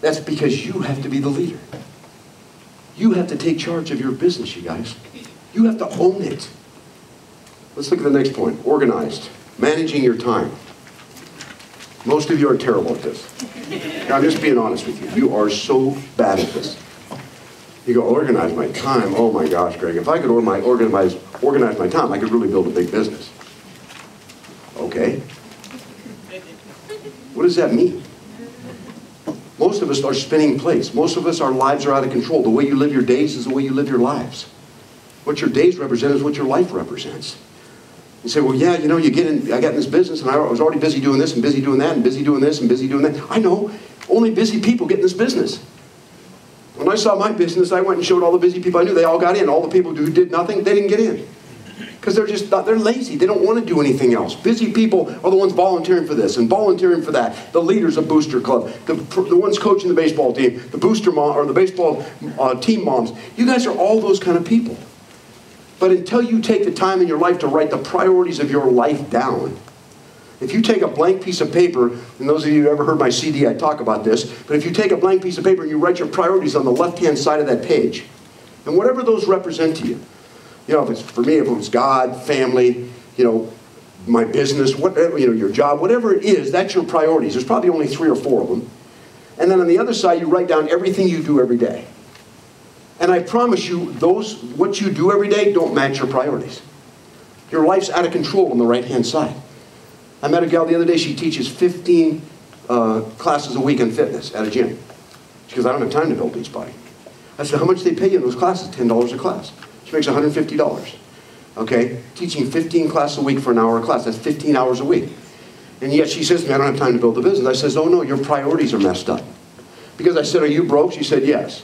That's because you have to be the leader. You have to take charge of your business, you guys. You have to own it. Let's look at the next point. Organized. Managing your time. Most of you are terrible at this. Now, I'm just being honest with you. You are so bad at this. You go, organize my time. Oh my gosh, Greg. If I could organize my time, I could really build a big business. Okay. What does that mean? Most of us are spinning plates. Most of us, our lives are out of control. The way you live your days is the way you live your lives. What your days represent is what your life represents. You say, well, yeah, I got in this business and I was already busy doing this and busy doing that and busy doing this and busy doing that. I know, only busy people get in this business. When I saw my business, I went and showed all the busy people I knew. They all got in. All the people who did nothing, they didn't get in. Because they're lazy. They don't want to do anything else. Busy people are the ones volunteering for this and volunteering for that. The leaders of Booster Club, the ones coaching the baseball team, the booster mom or the baseball team moms. You guys are all those kind of people. But until you take the time in your life to write the priorities of your life down, if you take a blank piece of paper, and those of you who ever heard my CD, I talk about this, but if you take a blank piece of paper and you write your priorities on the left-hand side of that page, and whatever those represent to you, if it's for me, if it was God, family, my business, whatever, your job, whatever it is, that's your priorities. There's probably only 3 or 4 of them. And then on the other side, you write down everything you do every day. And I promise you, what you do every day don't match your priorities. Your life's out of control on the right-hand side. I met a gal the other day, she teaches 15 classes a week on fitness at a gym. She goes, I don't have time to build Beachbody. I said, how much do they pay you in those classes? $10 a class. She makes $150. Okay? Teaching 15 classes a week for an hour a class. That's 15 hours a week. And yet she says to me, I don't have time to build a business. I says, oh no, your priorities are messed up. Because I said, are you broke? She said, yes.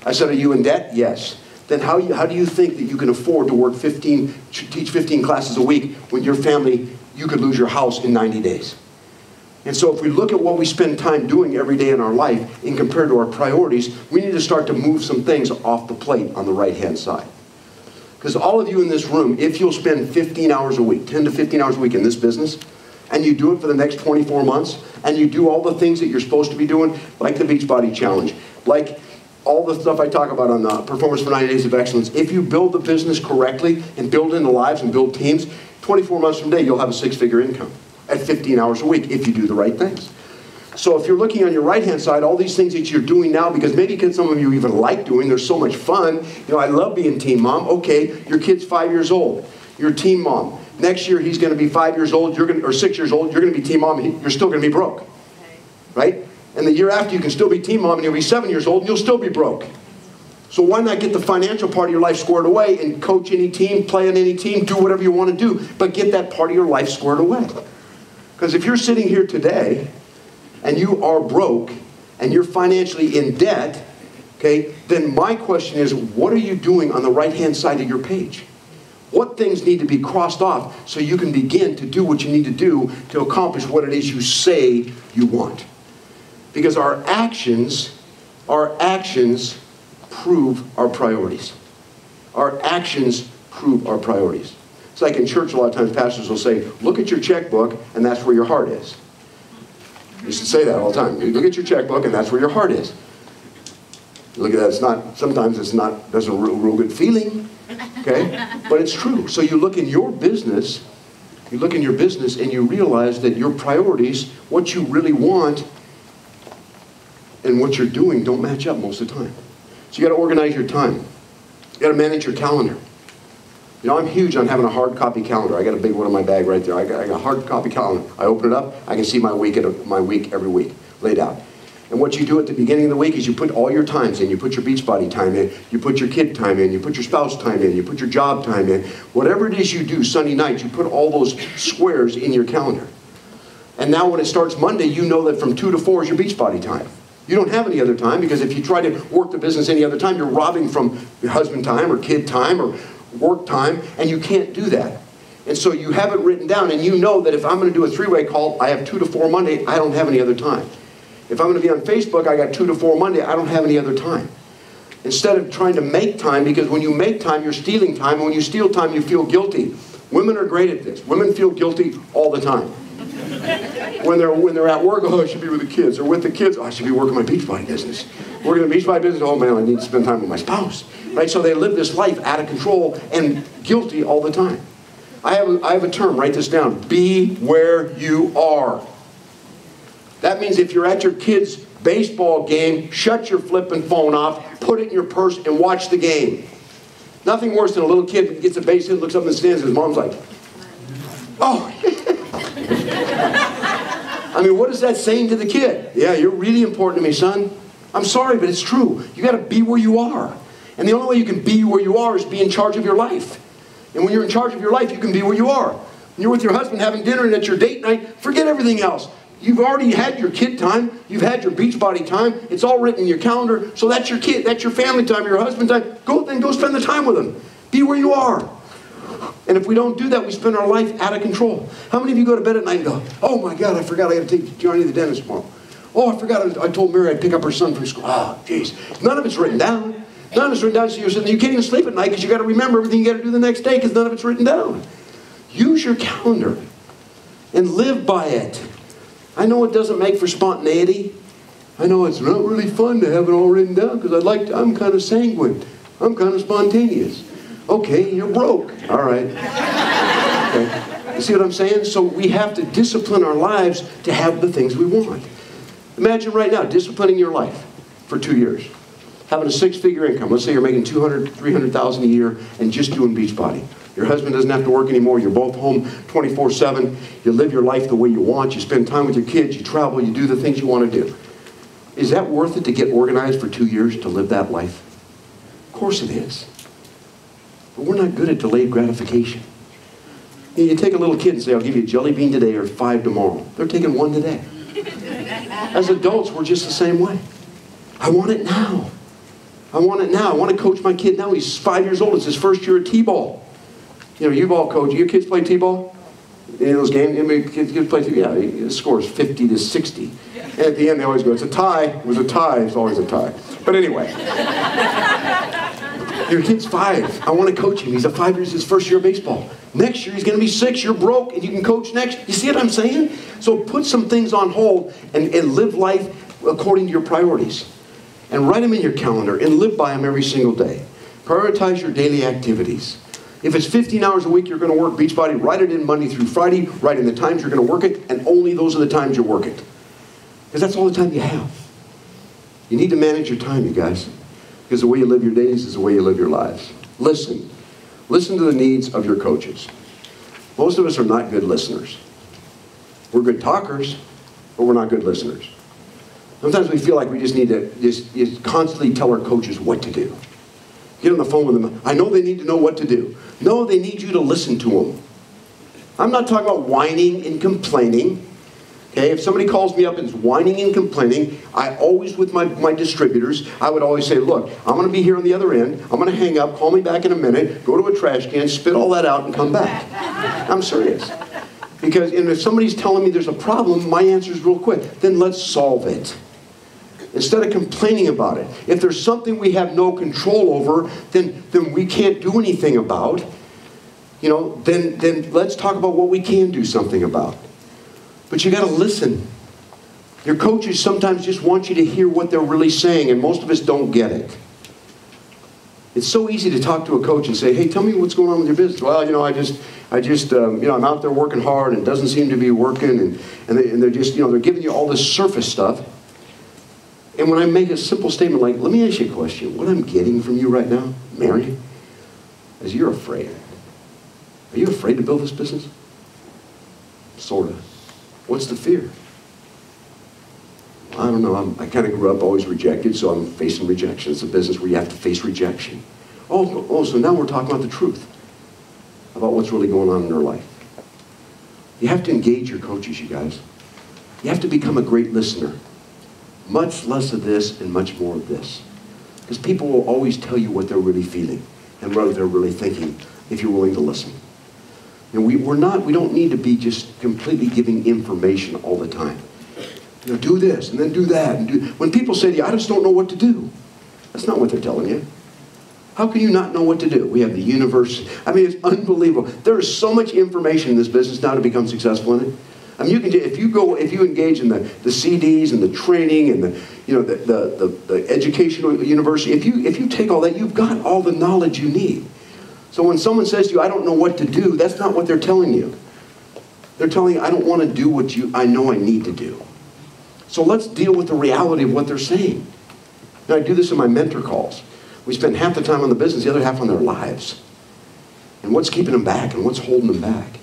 I said, are you in debt? Yes. Then how do you think that you can afford to teach 15 classes a week when your family, you could lose your house in 90 days? And so if we look at what we spend time doing every day in our life and compared to our priorities, we need to start to move some things off the plate on the right-hand side. Because all of you in this room, if you'll spend 15 hours a week, 10 to 15 hours a week in this business, and you do it for the next 24 months, and you do all the things that you're supposed to be doing, like the Beachbody Challenge, like all the stuff I talk about on the Performance for 90 Days of Excellence, if you build the business correctly and build in the lives and build teams, 24 months from today, you'll have a 6-figure income at 15 hours a week if you do the right things. So if you're looking on your right-hand side, all these things that you're doing now, because maybe some of you even like doing, they're so much fun. You know, I love being teen mom. Okay, your kid's 5 years old. You're a teen mom. Next year, he's going to be 5 years old, or 6 years old. You're going to be teen mom, you're still going to be broke. Right? And the year after, you can still be teen mom, and you'll be 7 years old, and you'll still be broke. So why not get the financial part of your life squared away and coach any team, play on any team, do whatever you want to do, but get that part of your life squared away. Because if you're sitting here today and you are broke and you're financially in debt, okay, then my question is, what are you doing on the right-hand side of your page? What things need to be crossed off so you can begin to do what you need to do to accomplish what it is you say you want? Because our actions prove our priorities. Our actions prove our priorities. It's like in church a lot of times pastors will say, look at your checkbook and that's where your heart is. You should say that all the time. You look at your checkbook and that's where your heart is. You look at that, sometimes it's not, doesn't a real good feeling, okay? But it's true. So you look in your business, and you realize that your priorities, what you really want, and what you're doing don't match up most of the time. So you got to organize your time. You got to manage your calendar. You know, I'm huge on having a hard copy calendar. I got a big one in my bag right there. I got a hard copy calendar. I open it up, I can see my week every week laid out. And what you do at the beginning of the week is you put all your times in. You put your Beachbody time in, you put your kid time in, you put your spouse time in, you put your job time in. Whatever it is you do Sunday night, you put all those squares in your calendar. And now when it starts Monday, you know that from 2 to 4 is your Beachbody time. You don't have any other time, because if you try to work the business any other time, you're robbing from your husband time or kid time or work time, and you can't do that. And so you have it written down, and you know that if I'm going to do a 3-way call, I have 2 to 4 Monday, I don't have any other time. If I'm going to be on Facebook, I got 2 to 4 Monday, I don't have any other time. Instead of trying to make time, because when you make time, you're stealing time, and when you steal time, you feel guilty. Women are great at this. Women feel guilty all the time. When they're at work, oh, I should be with the kids. Or with the kids, oh, I should be working my Beachbody business. Working the Beachbody business, oh man, I need to spend time with my spouse. Right? So they live this life out of control and guilty all the time. I have a term, write this down. Be where you are. That means if you're at your kid's baseball game, shut your flipping phone off, put it in your purse, and watch the game. Nothing worse than a little kid that gets a base hit, looks up in the stands, and his mom's like, oh. I mean, what is that saying to the kid? Yeah, you're really important to me, son. I'm sorry, but it's true. You got to be where you are. And the only way you can be where you are is be in charge of your life. And when you're in charge of your life, you can be where you are. When you're with your husband having dinner and at your date night, forget everything else. You've already had your kid time. You've had your Beachbody time. It's all written in your calendar. So that's your kid. That's your family time, your husband time. Go spend the time with them. Be where you are. And if we don't do that, we spend our life out of control. How many of you go to bed at night and go, oh my God, I forgot I got to take Johnny to the dentist tomorrow. Oh, I forgot I told Mary I'd pick up her son from school. Oh, jeez. None of it's written down. None of it's written down. So you're sitting there, you can't even sleep at night because you got to remember everything you got to do the next day because none of it's written down. Use your calendar and live by it. I know it doesn't make for spontaneity. I know it's not really fun to have it all written down because I'm kind of sanguine. I'm kind of spontaneous. Okay, you're broke. All right. Okay. You see what I'm saying? So we have to discipline our lives to have the things we want. Imagine right now disciplining your life for 2 years. Having a 6-figure income. Let's say you're making $200,000, $300,000 a year and just doing Beachbody. Your husband doesn't have to work anymore. You're both home 24/7. You live your life the way you want. You spend time with your kids. You travel. You do the things you want to do. Is that worth it to get organized for 2 years to live that life? Of course it is. But we're not good at delayed gratification. You take a little kid and say, I'll give you a jelly bean today or 5 tomorrow. They're taking 1 today. As adults, we're just the same way. I want it now. I want it now. I want to coach my kid now. He's 5 years old. It's his first year at T-ball. You know, you've all coached. Your kids play T-ball? In those games? I mean, kids play T-ball. Yeah, the score is 50-60. And at the end, they always go, it's a tie. It was a tie. It's always a tie. But anyway. Your kid's 5. I want to coach him. He's 5 years, his first year of baseball. Next year, he's going to be 6. You're broke, and you can coach next. You see what I'm saying? So put some things on hold and live life according to your priorities. And write them in your calendar and live by them every single day. Prioritize your daily activities. If it's 15 hours a week you're going to work Beachbody, write it in Monday through Friday, write in the times you're going to work it, and only those are the times you work it. Because that's all the time you have. You need to manage your time, you guys. Because the way you live your days is the way you live your lives. Listen. Listen to the needs of your coaches. Most of us are not good listeners. We're good talkers, but we're not good listeners. Sometimes we feel like we just need to just constantly tell our coaches what to do. Get on the phone with them. I know they need to know what to do. No, they need you to listen to them. I'm not talking about whining and complaining. Okay, if somebody calls me up and is whining and complaining, I always, with my distributors, I would always say, look, I'm going to be here on the other end. I'm going to hang up, call me back in a minute, go to a trash can, spit all that out, and come back. I'm serious. Because if somebody's telling me there's a problem, my answer is real quick. Then let's solve it. Instead of complaining about it. If there's something we have no control over, then we can't do anything about. You know, then let's talk about what we can do something about. But you got to listen. Your coaches sometimes just want you to hear what they're really saying, and most of us don't get it. It's so easy to talk to a coach and say, hey, tell me what's going on with your business. Well, you know, I'm out there working hard and it doesn't seem to be working, and they're just, you know, they're giving you all this surface stuff. And when I make a simple statement like, let me ask you a question. What I'm getting from you right now, Mary, is you're afraid. Are you afraid to build this business? Sort of. What's the fear? I don't know. I kind of grew up always rejected, so I'm facing rejection. It's a business where you have to face rejection. Oh, so now we're talking about the truth, about what's really going on in their life. You have to engage your coaches, you guys. You have to become a great listener. Much less of this and much more of this. Because people will always tell you what they're really feeling and what they're really thinking if you're willing to listen. And we don't need to be just completely giving information all the time. You know, do this and then do that. When people say to you, I just don't know what to do. That's not what they're telling you. How can you not know what to do? We have the universe. I mean, it's unbelievable. There is so much information in this business now to become successful in it. I mean, if you engage in the CDs and the training and the educational university, if you take all that, you've got all the knowledge you need. So when someone says to you, I don't know what to do, that's not what they're telling you. They're telling you, I don't want to do what I know I need to do. So let's deal with the reality of what they're saying. Now, I do this in my mentor calls. We spend half the time on the business, the other half on their lives. And what's keeping them back and what's holding them back.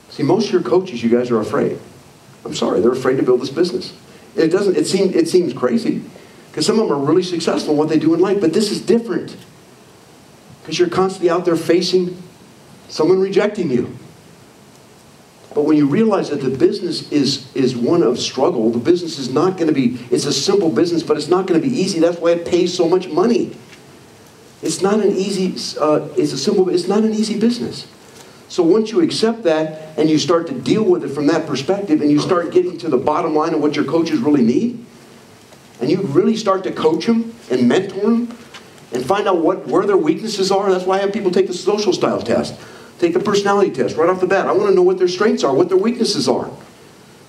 See, most of your coaches, you guys are afraid. I'm sorry, they're afraid to build this business. It seems crazy, because some of them are really successful in what they do in life, but this is different. Because you're constantly out there facing someone rejecting you. But when you realize that the business is one of struggle, the business is not going to be, it's a simple business, but it's not going to be easy. That's why it pays so much money. It's not an easy, it's not an easy business. So once you accept that and you start to deal with it from that perspective and you start getting to the bottom line of what your coaches really need, and you really start to coach them and mentor them and find out where their weaknesses are. That's why I have people take the social style test, take the personality test right off the bat. I want to know what their strengths are, what their weaknesses are.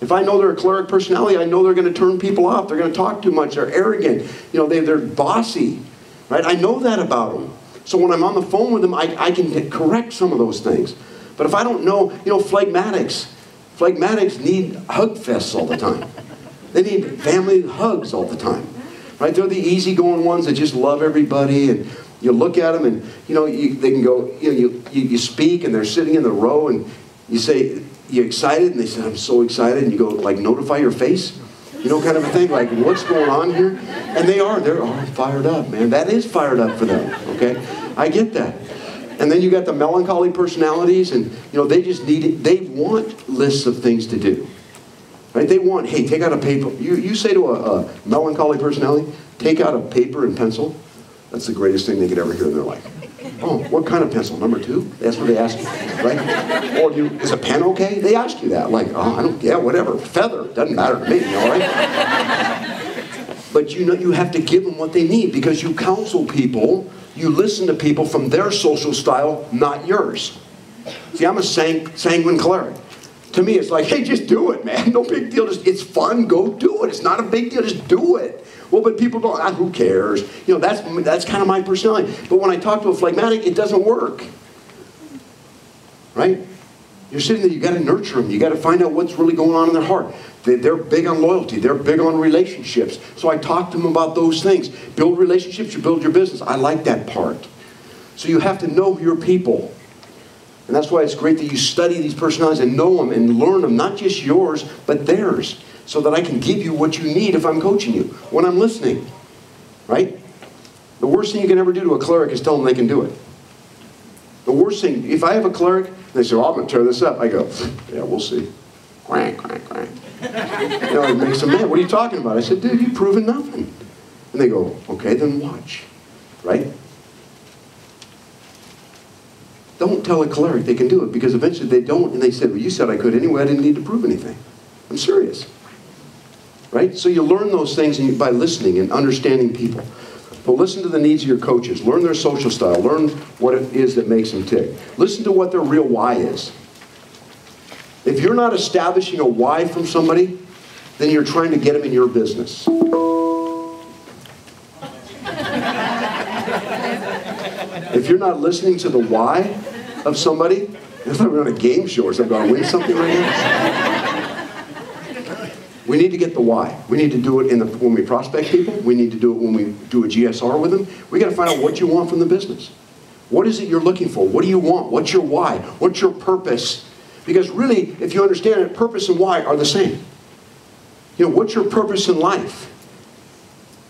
If I know they're a choleric personality, I know they're going to turn people off. They're going to talk too much. They're arrogant. You know, they're bossy. Right? I know that about them. So when I'm on the phone with them, I can correct some of those things. But if I don't know, you know, phlegmatics need hug fests all the time. They need family hugs all the time. Right? They're the easygoing ones that just love everybody, and you look at them and, you know, they can go, you know, you speak and they're sitting in the row and you say, you excited? And they say, I'm so excited. And you go, like, notify your face? You know, kind of a thing, like, what's going on here? And they're all fired up, man. That is fired up for them, okay? I get that. And then you got the melancholy personalities, and, you know, they just need it. They want lists of things to do, right? They want, hey, take out a paper. You say to a melancholy personality, take out a paper and pencil. That's the greatest thing they could ever hear in their life. Oh, what kind of pencil? Number 2? That's what they ask you, right? Or is a pen okay? They ask you that. Like, oh, yeah, whatever. Feather. Doesn't matter to me, all right? But you know, you have to give them what they need, because you counsel people, you listen to people from their social style, not yours. See, I'm a sanguine choleric. To me, it's like, hey, just do it, man. No big deal. It's fun. Go do it. It's not a big deal. Just do it. Well, but people don't, who cares? You know, that's kind of my personality. But when I talk to a phlegmatic, it doesn't work. Right? You're sitting there, you got to nurture them. You got to find out what's really going on in their heart. They're big on loyalty. They're big on relationships. So I talk to them about those things. Build relationships, you build your business. I like that part. So you have to know your people. And that's why it's great that you study these personalities and know them and learn them, not just yours, but theirs, so that I can give you what you need if I'm coaching you, when I'm listening. Right? The worst thing you can ever do to a cleric is tell them they can do it. The worst thing, if I have a cleric, they say, well, I'm going to tear this up. I go, yeah, we'll see. Quack, quack, quack. You know, it makes them mad. What are you talking about? I said, dude, you've proven nothing. And they go, okay, then watch. Right? Don't tell a cleric they can do it, because eventually they don't, and they said, well, you said I could anyway. I didn't need to prove anything. I'm serious. Right? So you learn those things by listening and understanding people. But listen to the needs of your coaches. Learn their social style. Learn what it is that makes them tick. Listen to what their real why is. If you're not establishing a why from somebody, then you're trying to get them in your business. If you're not listening to the why of somebody, I thought we were on a game show or something. Do I win something right now? We need to get the why. We need to do it when we prospect people. We need to do it when we do a GSR with them. We got to find out what you want from the business. What is it you're looking for? What do you want? What's your why? What's your purpose? Because really, if you understand it, purpose and why are the same. You know, what's your purpose in life?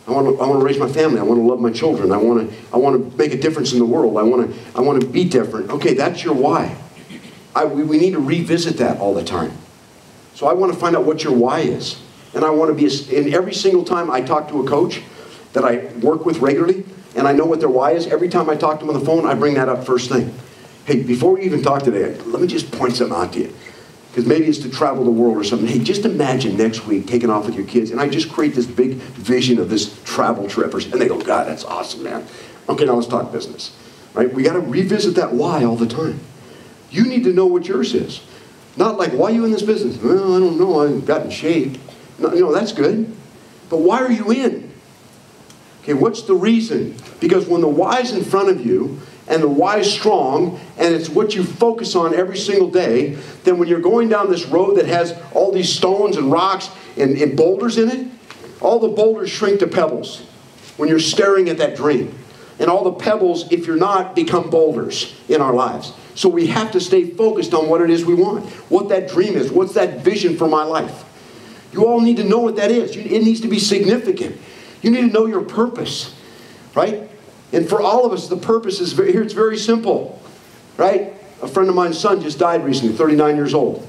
I want to raise my family. I want to love my children. I want to make a difference in the world. I want to be different. Okay, that's your why. We need to revisit that all the time. So I want to find out what your why is. And I want to be, in every single time I talk to a coach that I work with regularly, and I know what their why is, every time I talk to them on the phone, I bring that up first thing. Hey, before we even talk today, let me just point something out to you. Because maybe it's to travel the world or something. Hey, just imagine next week taking off with your kids, and I just create this big vision of this travel trip. And they go, God, that's awesome, man. Okay, now let's talk business. Right? We got to revisit that why all the time. You need to know what yours is. Not like, why are you in this business? Well, I don't know, I got in shape. No, you know, that's good. But why are you in? Okay, what's the reason? Because when the why's in front of you, and the why's strong, and it's what you focus on every single day, then when you're going down this road that has all these stones and rocks and boulders in it, all the boulders shrink to pebbles when you're staring at that dream. And all the pebbles, if you're not, become boulders in our lives. So we have to stay focused on what it is we want, what that dream is, what's that vision for my life. You all need to know what that is. It needs to be significant. You need to know your purpose, right? And for all of us, the purpose is here. It's very simple, right? A friend of mine's son just died recently, 39 years old.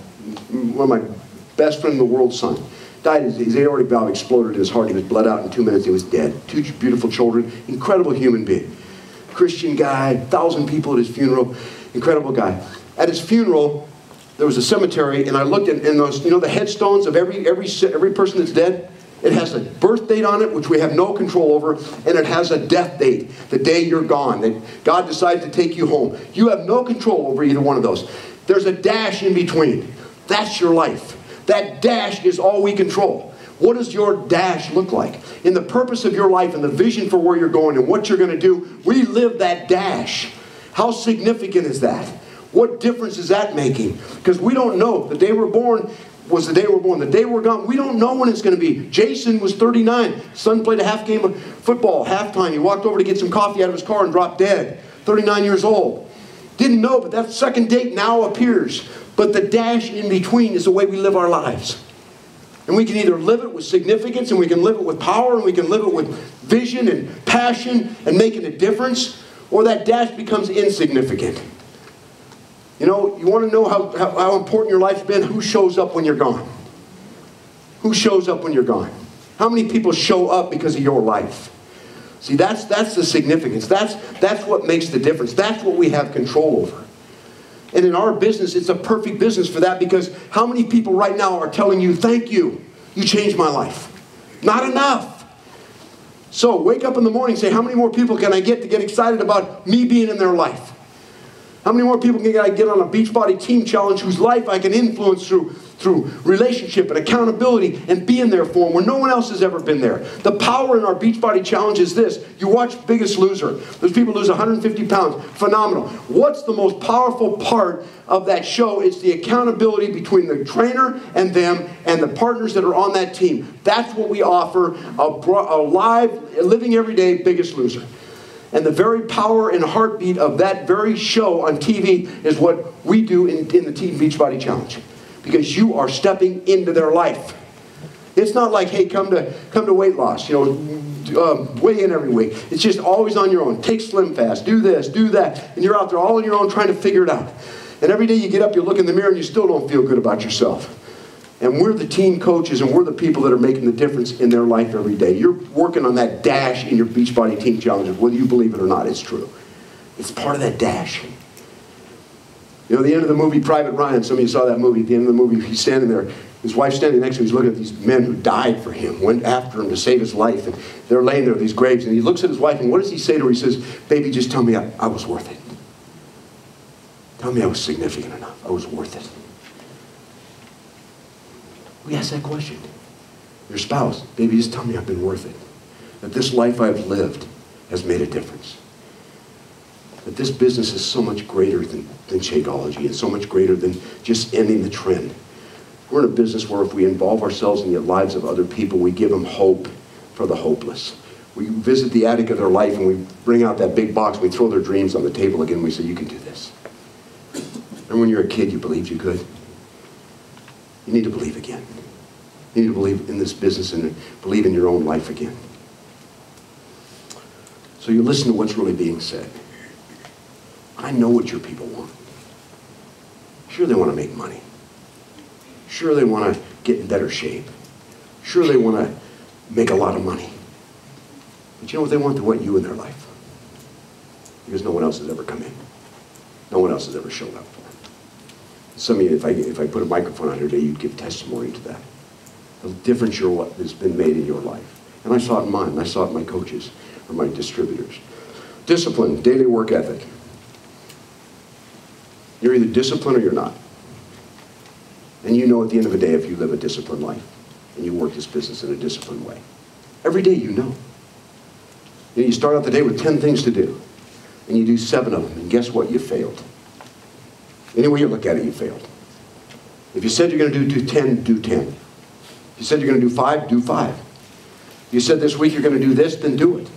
One of my best friend in the world's son. Died, his aortic valve exploded in his heart. He was bled out in 2 minutes. He was dead. 2 beautiful children. Incredible human being. Christian guy, 1,000 people at his funeral. Incredible guy. At his funeral, there was a cemetery, and I looked at those, you know, the headstones of every person that's dead. It has a birth date on it, which we have no control over, and it has a death date, the day you're gone, that God decided to take you home. You have no control over either one of those. There's a dash in between. That's your life. That dash is all we control. What does your dash look like? In the purpose of your life and the vision for where you're going and what you're going to do, we live that dash. How significant is that? What difference is that making? Because we don't know. The day we're born was the day we're born. The day we're gone, we don't know when it's going to be. Jason was 39. Son played a half game of football, halftime. He walked over to get some coffee out of his car and dropped dead. 39 years old. Didn't know, but that second date now appears. But the dash in between is the way we live our lives. And we can either live it with significance, and we can live it with power, and we can live it with vision and passion and making a difference, or that dash becomes insignificant. You know, you want to know how important your life's been? Who shows up when you're gone? Who shows up when you're gone? How many people show up because of your life? See, that's the significance. That's what makes the difference. That's what we have control over. And in our business, it's a perfect business for that, because how many people right now are telling you, thank you, you changed my life? Not enough. So wake up in the morning and say, how many more people can I get to get excited about me being in their life? How many more people can I get on a Beachbody team challenge whose life I can influence through through relationship and accountability and being there for them when no one else has ever been there. The power in our Beachbody Challenge is this. You watch Biggest Loser. Those people lose 150 pounds. Phenomenal. What's the most powerful part of that show? It's the accountability between the trainer and them and the partners that are on that team. That's what we offer, a live, living everyday Biggest Loser. And the very power and heartbeat of that very show on TV is what we do in the Team Beachbody Challenge. Because you are stepping into their life. It's not like, hey, come to weight loss, you know, weigh in every week. It's just always on your own. Take Slim Fast, do this, do that. And you're out there all on your own trying to figure it out. And every day you get up, you look in the mirror, and you still don't feel good about yourself. And we're the team coaches, and we're the people that are making the difference in their life every day. You're working on that dash in your Beachbody Team Challenges, whether you believe it or not, it's true. It's part of that dash. You know, the end of the movie, Private Ryan, some of you saw that movie. At the end of the movie, he's standing there. His wife's standing next to him. He's looking at these men who died for him, went after him to save his life. And they're laying there at these graves. And he looks at his wife, and what does he say to her? He says, baby, just tell me I was worth it. Tell me I was significant enough. I was worth it. We ask that question. Your spouse, baby, just tell me I've been worth it. That this life I've lived has made a difference. That this business is so much greater than Shakeology and so much greater than just ending the trend. We're in a business where if we involve ourselves in the lives of other people, we give them hope for the hopeless. We visit the attic of their life and we bring out that big box, we throw their dreams on the table again, and we say, you can do this. And when you're a kid, you believed you could. You need to believe again. You need to believe in this business and believe in your own life again. So you listen to what's really being said. I know what your people want. Sure, they want to make money. Sure, they want to get in better shape. Sure, they want to make a lot of money. But you know what they want? They want you in their life. Because no one else has ever come in. No one else has ever showed up for them. Some of you, if I put a microphone on here today, you'd give testimony to that. The difference has been made in your life. And I saw it in mine, and I saw it in my coaches or my distributors. Discipline, daily work ethic. You're either disciplined or you're not. And you know at the end of the day if you live a disciplined life and you work this business in a disciplined way. Every day you know. You start out the day with 10 things to do. And you do 7 of them. And guess what? You failed. Any way you look at it, you failed. If you said you're going to do 10, do 10. If you said you're going to do 5, do 5. If you said this week you're going to do this, then do it.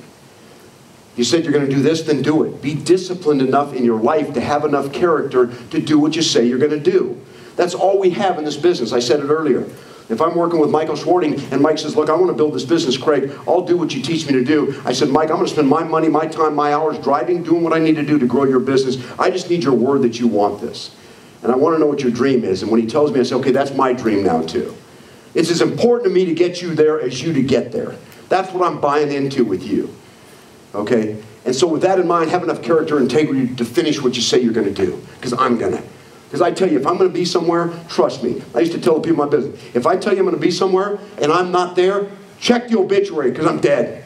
If you said you're going to do this, then do it. Be disciplined enough in your life to have enough character to do what you say you're going to do. That's all we have in this business. I said it earlier. If I'm working with Michael Schwarting and Mike says, look, I want to build this business, Craig. I'll do what you teach me to do. I said, Mike, I'm going to spend my money, my time, my hours driving, doing what I need to do to grow your business. I just need your word that you want this. And I want to know what your dream is. And when he tells me, I say, okay, that's my dream now too. It's as important to me to get you there as you to get there. That's what I'm buying into with you. Okay? And so with that in mind, have enough character and integrity to finish what you say you're going to do. Because I'm going to. Because I tell you, if I'm going to be somewhere, trust me. I used to tell the people in my business, if I tell you I'm going to be somewhere and I'm not there, check the obituary because I'm dead.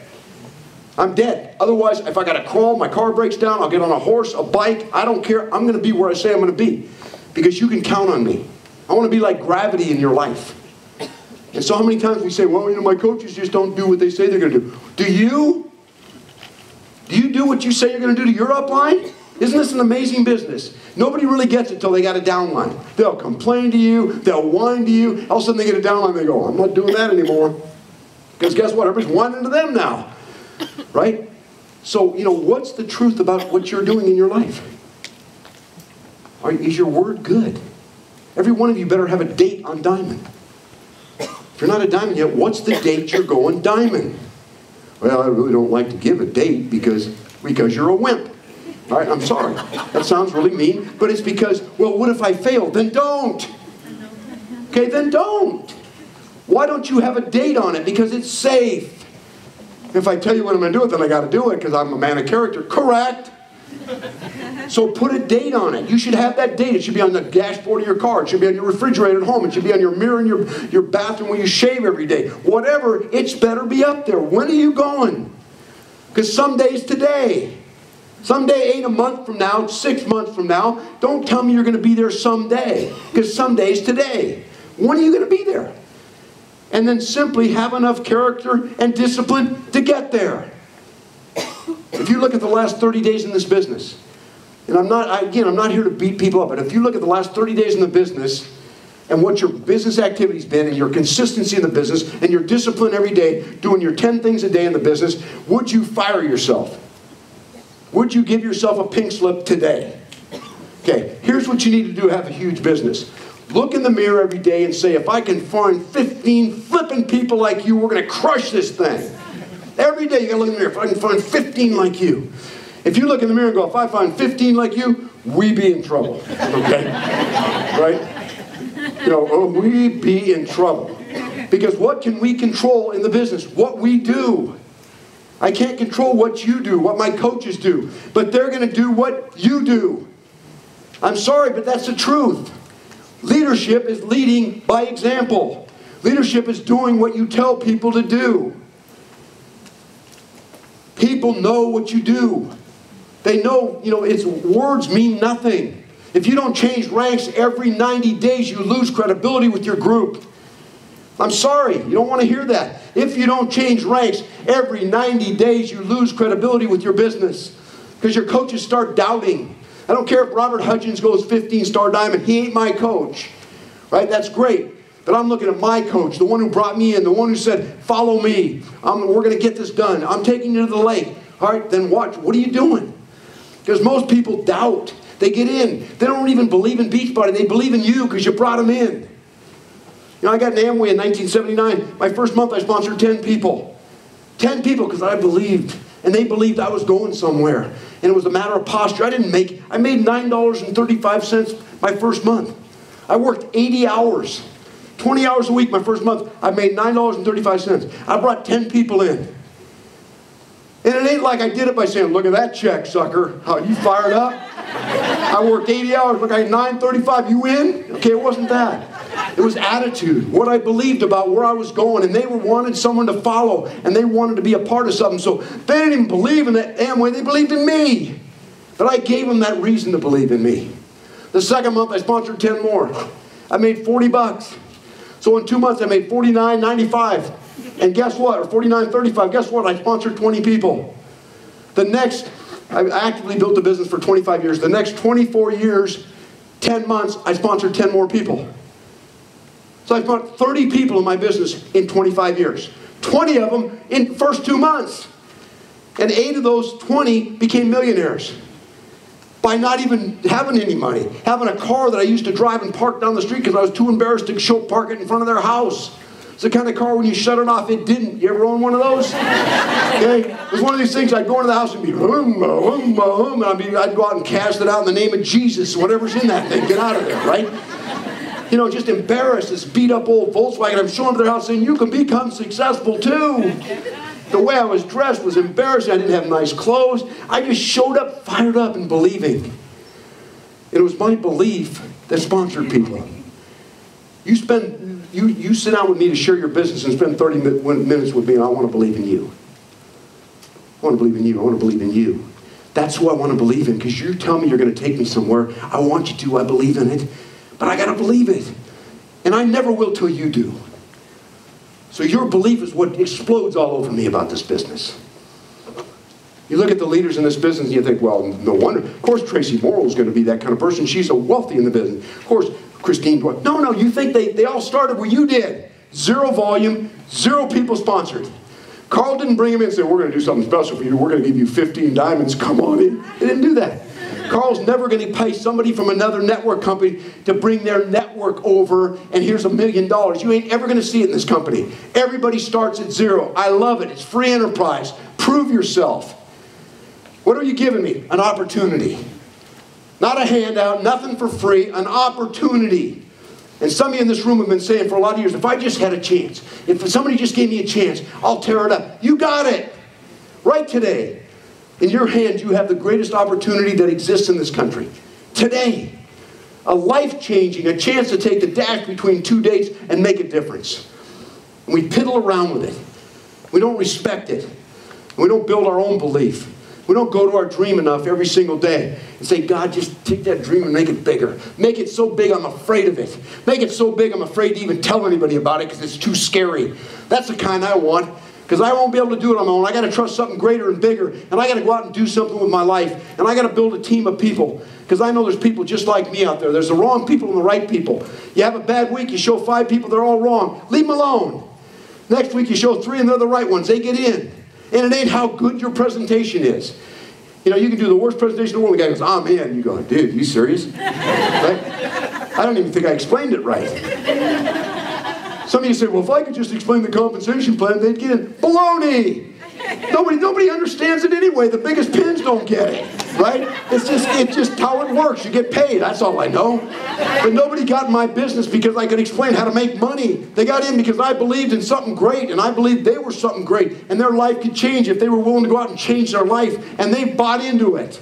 I'm dead. Otherwise, if I got to crawl, my car breaks down, I'll get on a horse, a bike, I don't care. I'm going to be where I say I'm going to be. Because you can count on me. I want to be like gravity in your life. And so how many times we say, well, you know, my coaches just don't do what they say they're going to do. Do you? Do you do what you say you're going to do to your upline? Isn't this an amazing business? Nobody really gets it until they got a downline. They'll complain to you. They'll whine to you. All of a sudden they get a downline and they go, I'm not doing that anymore. Because guess what? Everybody's whining to them now. Right? So, you know, what's the truth about what you're doing in your life? Is your word good? Every one of you better have a date on diamond. If you're not a diamond yet, what's the date you're going diamond? Well, I really don't like to give a date because you're a wimp. All right, I'm sorry. That sounds really mean, but it's because, well, what if I fail? Then don't. Okay, then don't. Why don't you have a date on it? Because it's safe. If I tell you when I'm going to do it, then I got to do it because I'm a man of character. Correct. So put a date on it. You should have that date. It should be on the dashboard of your car. It should be on your refrigerator at home. It should be on your mirror in your bathroom where you shave every day. Whatever, it's better be up there. When are you going? Because someday's today. Someday ain't a month from now, 6 months from now. Don't tell me you're going to be there someday. Because someday's today. When are you going to be there? And then simply have enough character and discipline to get there. If you look at the last 30 days in this business, and I'm not here to beat people up, but if you look at the last 30 days in the business and what your business activity's been and your consistency in the business and your discipline every day, doing your 10 things a day in the business, would you fire yourself? Would you give yourself a pink slip today? Okay, here's what you need to do to have a huge business. Look in the mirror every day and say, if I can find 15 flipping people like you, we're going to crush this thing. Every day you got to look in the mirror. If I can find 15 like you. If you look in the mirror and go, if I find 15 like you, we be in trouble. Okay? Right? We be in trouble. Because what can we control in the business? What we do. I can't control what you do, what my coaches do. But they're going to do what you do. I'm sorry, but that's the truth. Leadership is leading by example. Leadership is doing what you tell people to do. People know what you do. They know, its words mean nothing. If you don't change ranks every 90 days, you lose credibility with your group. I'm sorry, you don't want to hear that. If you don't change ranks every 90 days, you lose credibility with your business. Because your coaches start doubting. I don't care if Robert Hutchins goes 15-star diamond. He ain't my coach. Right? That's great. But I'm looking at my coach, the one who brought me in, the one who said, follow me. We're going to get this done. I'm taking you to the lake. All right, then watch. What are you doing? Because most people doubt. They get in. They don't even believe in Beachbody. They believe in you because you brought them in. I got an Amway in 1979. My first month I sponsored 10 people. 10 people because I believed. And they believed I was going somewhere. And it was a matter of posture. I made $9.35 my first month. I worked 80 hours. 20 hours a week my first month. I made $9.35. I brought 10 people in. And it ain't like I did it by saying, look at that check, sucker. How, you fired up? I worked 80 hours. Look, I had $9.35. You in? Okay, it wasn't that. It was attitude, what I believed about where I was going, and they wanted someone to follow, and they wanted to be a part of something. So they didn't even believe in that Amway, they believed in me. But I gave them that reason to believe in me. The second month, I sponsored 10 more. I made $40. So in 2 months, I made $49.95. And guess what? Or $49.35. Guess what? I sponsored 20 people. I actively built a business for 25 years. The next 24 years, 10 months, I sponsored 10 more people. So I brought 30 people in my business in 25 years. 20 of them in the first 2 months. And 8 of those 20 became millionaires. By not even having any money. Having a car that I used to drive and park down the street because I was too embarrassed to park it in front of their house. It's the kind of car when you shut it off, it didn't. You ever own one of those? Okay? It was one of these things, I'd go into the house and be, and I'd go out and cast it out in the name of Jesus. Whatever's in that thing, get out of there, right? Just embarrassed, this beat up old Volkswagen. I'm showing up at their house saying, you can become successful too. The way I was dressed was embarrassing. I didn't have nice clothes. I just showed up, fired up, and believing. It was my belief that sponsored people. You sit down with me to share your business and spend 30 minutes with me, and I want to believe in you. I want to believe in you. I want to believe in you. That's who I want to believe in, because you tell me you're going to take me somewhere. I want you to. I believe in it. But I got to believe it. And I never will till you do. So your belief is what explodes all over me about this business. You look at the leaders in this business and you think, well, no wonder. Of course, Tracy Morrill is going to be that kind of person. She's so wealthy in the business. Of course, Christine Dwight. No, you think they all started where you did. 0 volume, 0 people sponsored. Carl didn't bring him in and say, we're going to do something special for you. We're going to give you 15 diamonds. Come on in. They didn't do that. Carl's never going to pay somebody from another network company to bring their network over, and here's $1 million. You ain't ever going to see it in this company. Everybody starts at 0. I love it. It's free enterprise. Prove yourself. What are you giving me? An opportunity. Not a handout, nothing for free, an opportunity. And some of you in this room have been saying for a lot of years, if I just had a chance, if somebody just gave me a chance, I'll tear it up. You got it. Right today. In your hand, you have the greatest opportunity that exists in this country. Today. A life-changing, a chance to take the dash between 2 dates and make a difference. And we piddle around with it. We don't respect it. We don't build our own belief. We don't go to our dream enough every single day and say, God, just take that dream and make it bigger. Make it so big I'm afraid of it. Make it so big I'm afraid to even tell anybody about it because it's too scary. That's the kind I want, because I won't be able to do it on my own. I got to trust something greater and bigger, and I got to go out and do something with my life, and I got to build a team of people, because I know there's people just like me out there. There's the wrong people and the right people. You have a bad week, you show 5 people, they're all wrong. Leave them alone. Next week you show 3 and they're the right ones. They get in. And it ain't how good your presentation is. You know, you can do the worst presentation in the world. The guy goes, oh man. You go, dude, you serious? Right? I don't even think I explained it right. Some of you say, well, if I could just explain the compensation plan, they'd get in. Baloney! Nobody understands it anyway. The biggest pins don't get it, right? It's just how it works. You get paid. That's all I know. But nobody got in my business because I could explain how to make money. They got in because I believed in something great, and I believed they were something great, and their life could change if they were willing to go out and change their life, and they bought into it.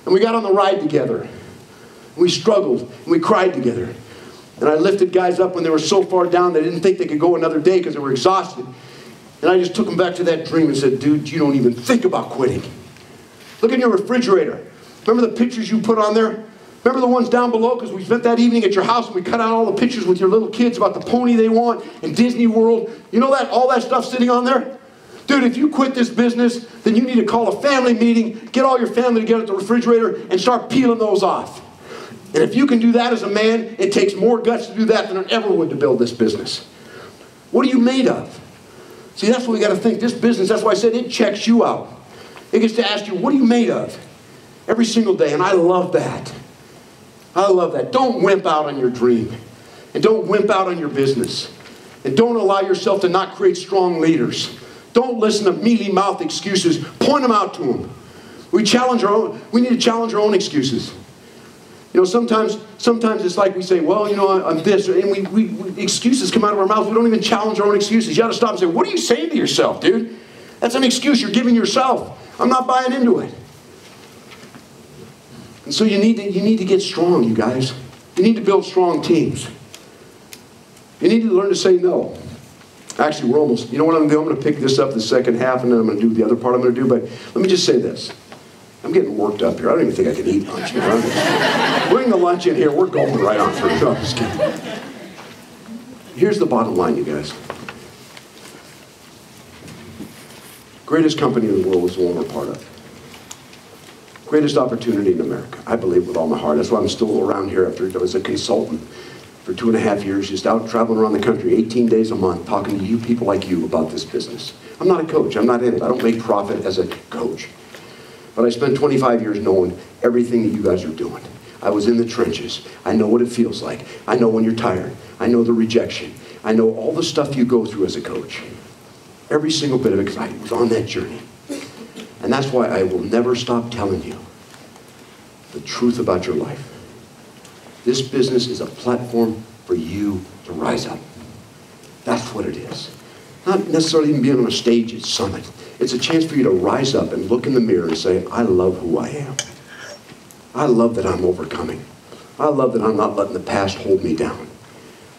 And we got on the ride together. We struggled, and we cried together. And I lifted guys up when they were so far down they didn't think they could go another day because they were exhausted. And I just took them back to that dream and said, dude, you don't even think about quitting. Look in your refrigerator. Remember the pictures you put on there? Remember the ones down below? Because we spent that evening at your house and we cut out all the pictures with your little kids about the pony they want and Disney World. You know that? All that stuff sitting on there? Dude, if you quit this business, then you need to call a family meeting, get all your family together at the refrigerator, and start peeling those off. And if you can do that as a man, it takes more guts to do that than it ever would to build this business. What are you made of? See, that's what we got to think. This business, that's why I said it checks you out. It gets to ask you, what are you made of? Every single day. And I love that. I love that. Don't wimp out on your dream. And don't wimp out on your business. And don't allow yourself to not create strong leaders. Don't listen to mealy-mouthed excuses. Point them out to them. We need to challenge our own excuses. You know, sometimes it's like we say, well, you know, I'm this, and we excuses come out of our mouths. We don't even challenge our own excuses. You got to stop and say, what are you saying to yourself, dude? That's an excuse you're giving yourself. I'm not buying into it. And so you need to get strong, you guys. You need to build strong teams. You need to learn to say no. Actually, we're almost, you know what I'm going to do? I'm going to pick this up the second half, and then I'm going to do the other part I'm going to do. But let me just say this. I'm getting worked up here. I don't even think I can eat lunch. Bring the lunch in here. We're going right on through. No, I'm just kidding. Here's the bottom line, you guys. Greatest company in the world is the one we're part of. Greatest opportunity in America. I believe with all my heart. That's why I'm still around here after I was a consultant for 2.5 years, just out traveling around the country, 18 days a month, talking to you people like you about this business. I'm not a coach. I'm not in it. I don't make profit as a coach. But I spent 25 years knowing everything that you guys are doing. I was in the trenches. I know what it feels like. I know when you're tired. I know the rejection. I know all the stuff you go through as a coach. Every single bit of it, because I was on that journey. And that's why I will never stop telling you the truth about your life. This business is a platform for you to rise up. That's what it is. Not necessarily even being on a stage at Summit. It's a chance for you to rise up and look in the mirror and say, I love who I am. I love that I'm overcoming. I love that I'm not letting the past hold me down.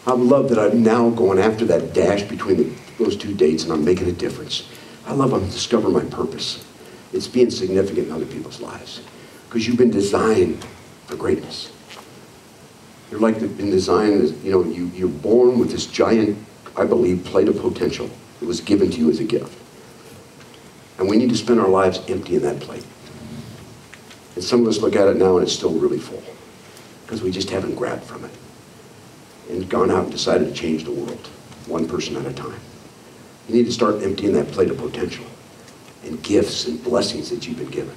I love that I'm now going after that dash between those 2 dates and I'm making a difference. I love I'm discovering my purpose. It's being significant in other people's lives. Because you've been designed for greatness. You're like been designed as, you know, you're born with this giant, I believe, plate of potential. It was given to you as a gift. And we need to spend our lives emptying that plate. And some of us look at it now and it's still really full. Because we just haven't grabbed from it. And gone out and decided to change the world. One person at a time. You need to start emptying that plate of potential. And gifts and blessings that you've been given.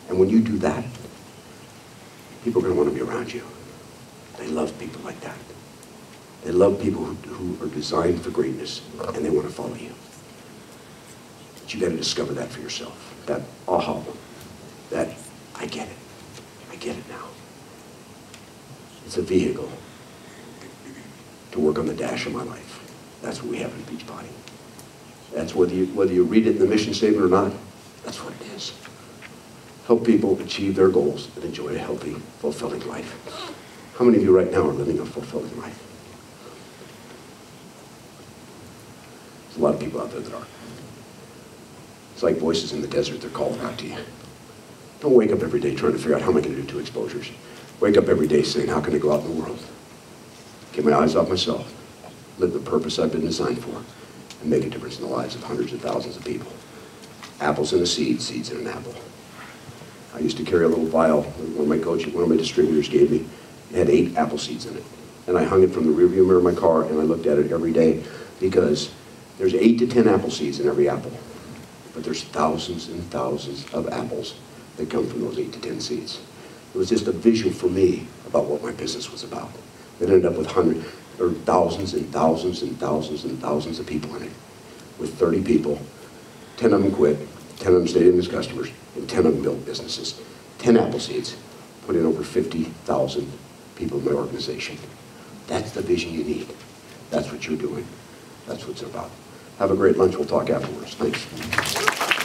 And when you do that, people are going to want to be around you. They love people like that. They love people who are designed for greatness. And they want to follow you. But you got to discover that for yourself. That aha, that I get it. I get it now. It's a vehicle to work on the dash of my life. That's what we have in Beachbody. That's whether you read it in the mission statement or not, that's what it is. Help people achieve their goals and enjoy a healthy, fulfilling life. How many of you right now are living a fulfilling life? There's a lot of people out there that aren't. It's like voices in the desert, they're calling out to you. Don't wake up every day trying to figure out how am I going to do 2 exposures. Wake up every day saying, how can I go out in the world? Get my eyes off myself. Live the purpose I've been designed for. And make a difference in the lives of hundreds of thousands of people. Apples in a seed, seeds in an apple. I used to carry a little vial one of my distributors gave me. It had 8 apple seeds in it. And I hung it from the rearview mirror of my car and I looked at it every day because there's 8 to 10 apple seeds in every apple. But there's thousands and thousands of apples that come from those 8 to 10 seeds. It was just a vision for me about what my business was about. It ended up with hundreds or thousands and thousands and thousands and thousands of people in it. With 30 people, 10 of them quit, 10 of them stayed in as customers, and 10 of them built businesses. 10 apple seeds, put in over 50,000 people in my organization. That's the vision you need. That's what you're doing. That's what it's about. Have a great lunch. We'll talk afterwards. Thanks.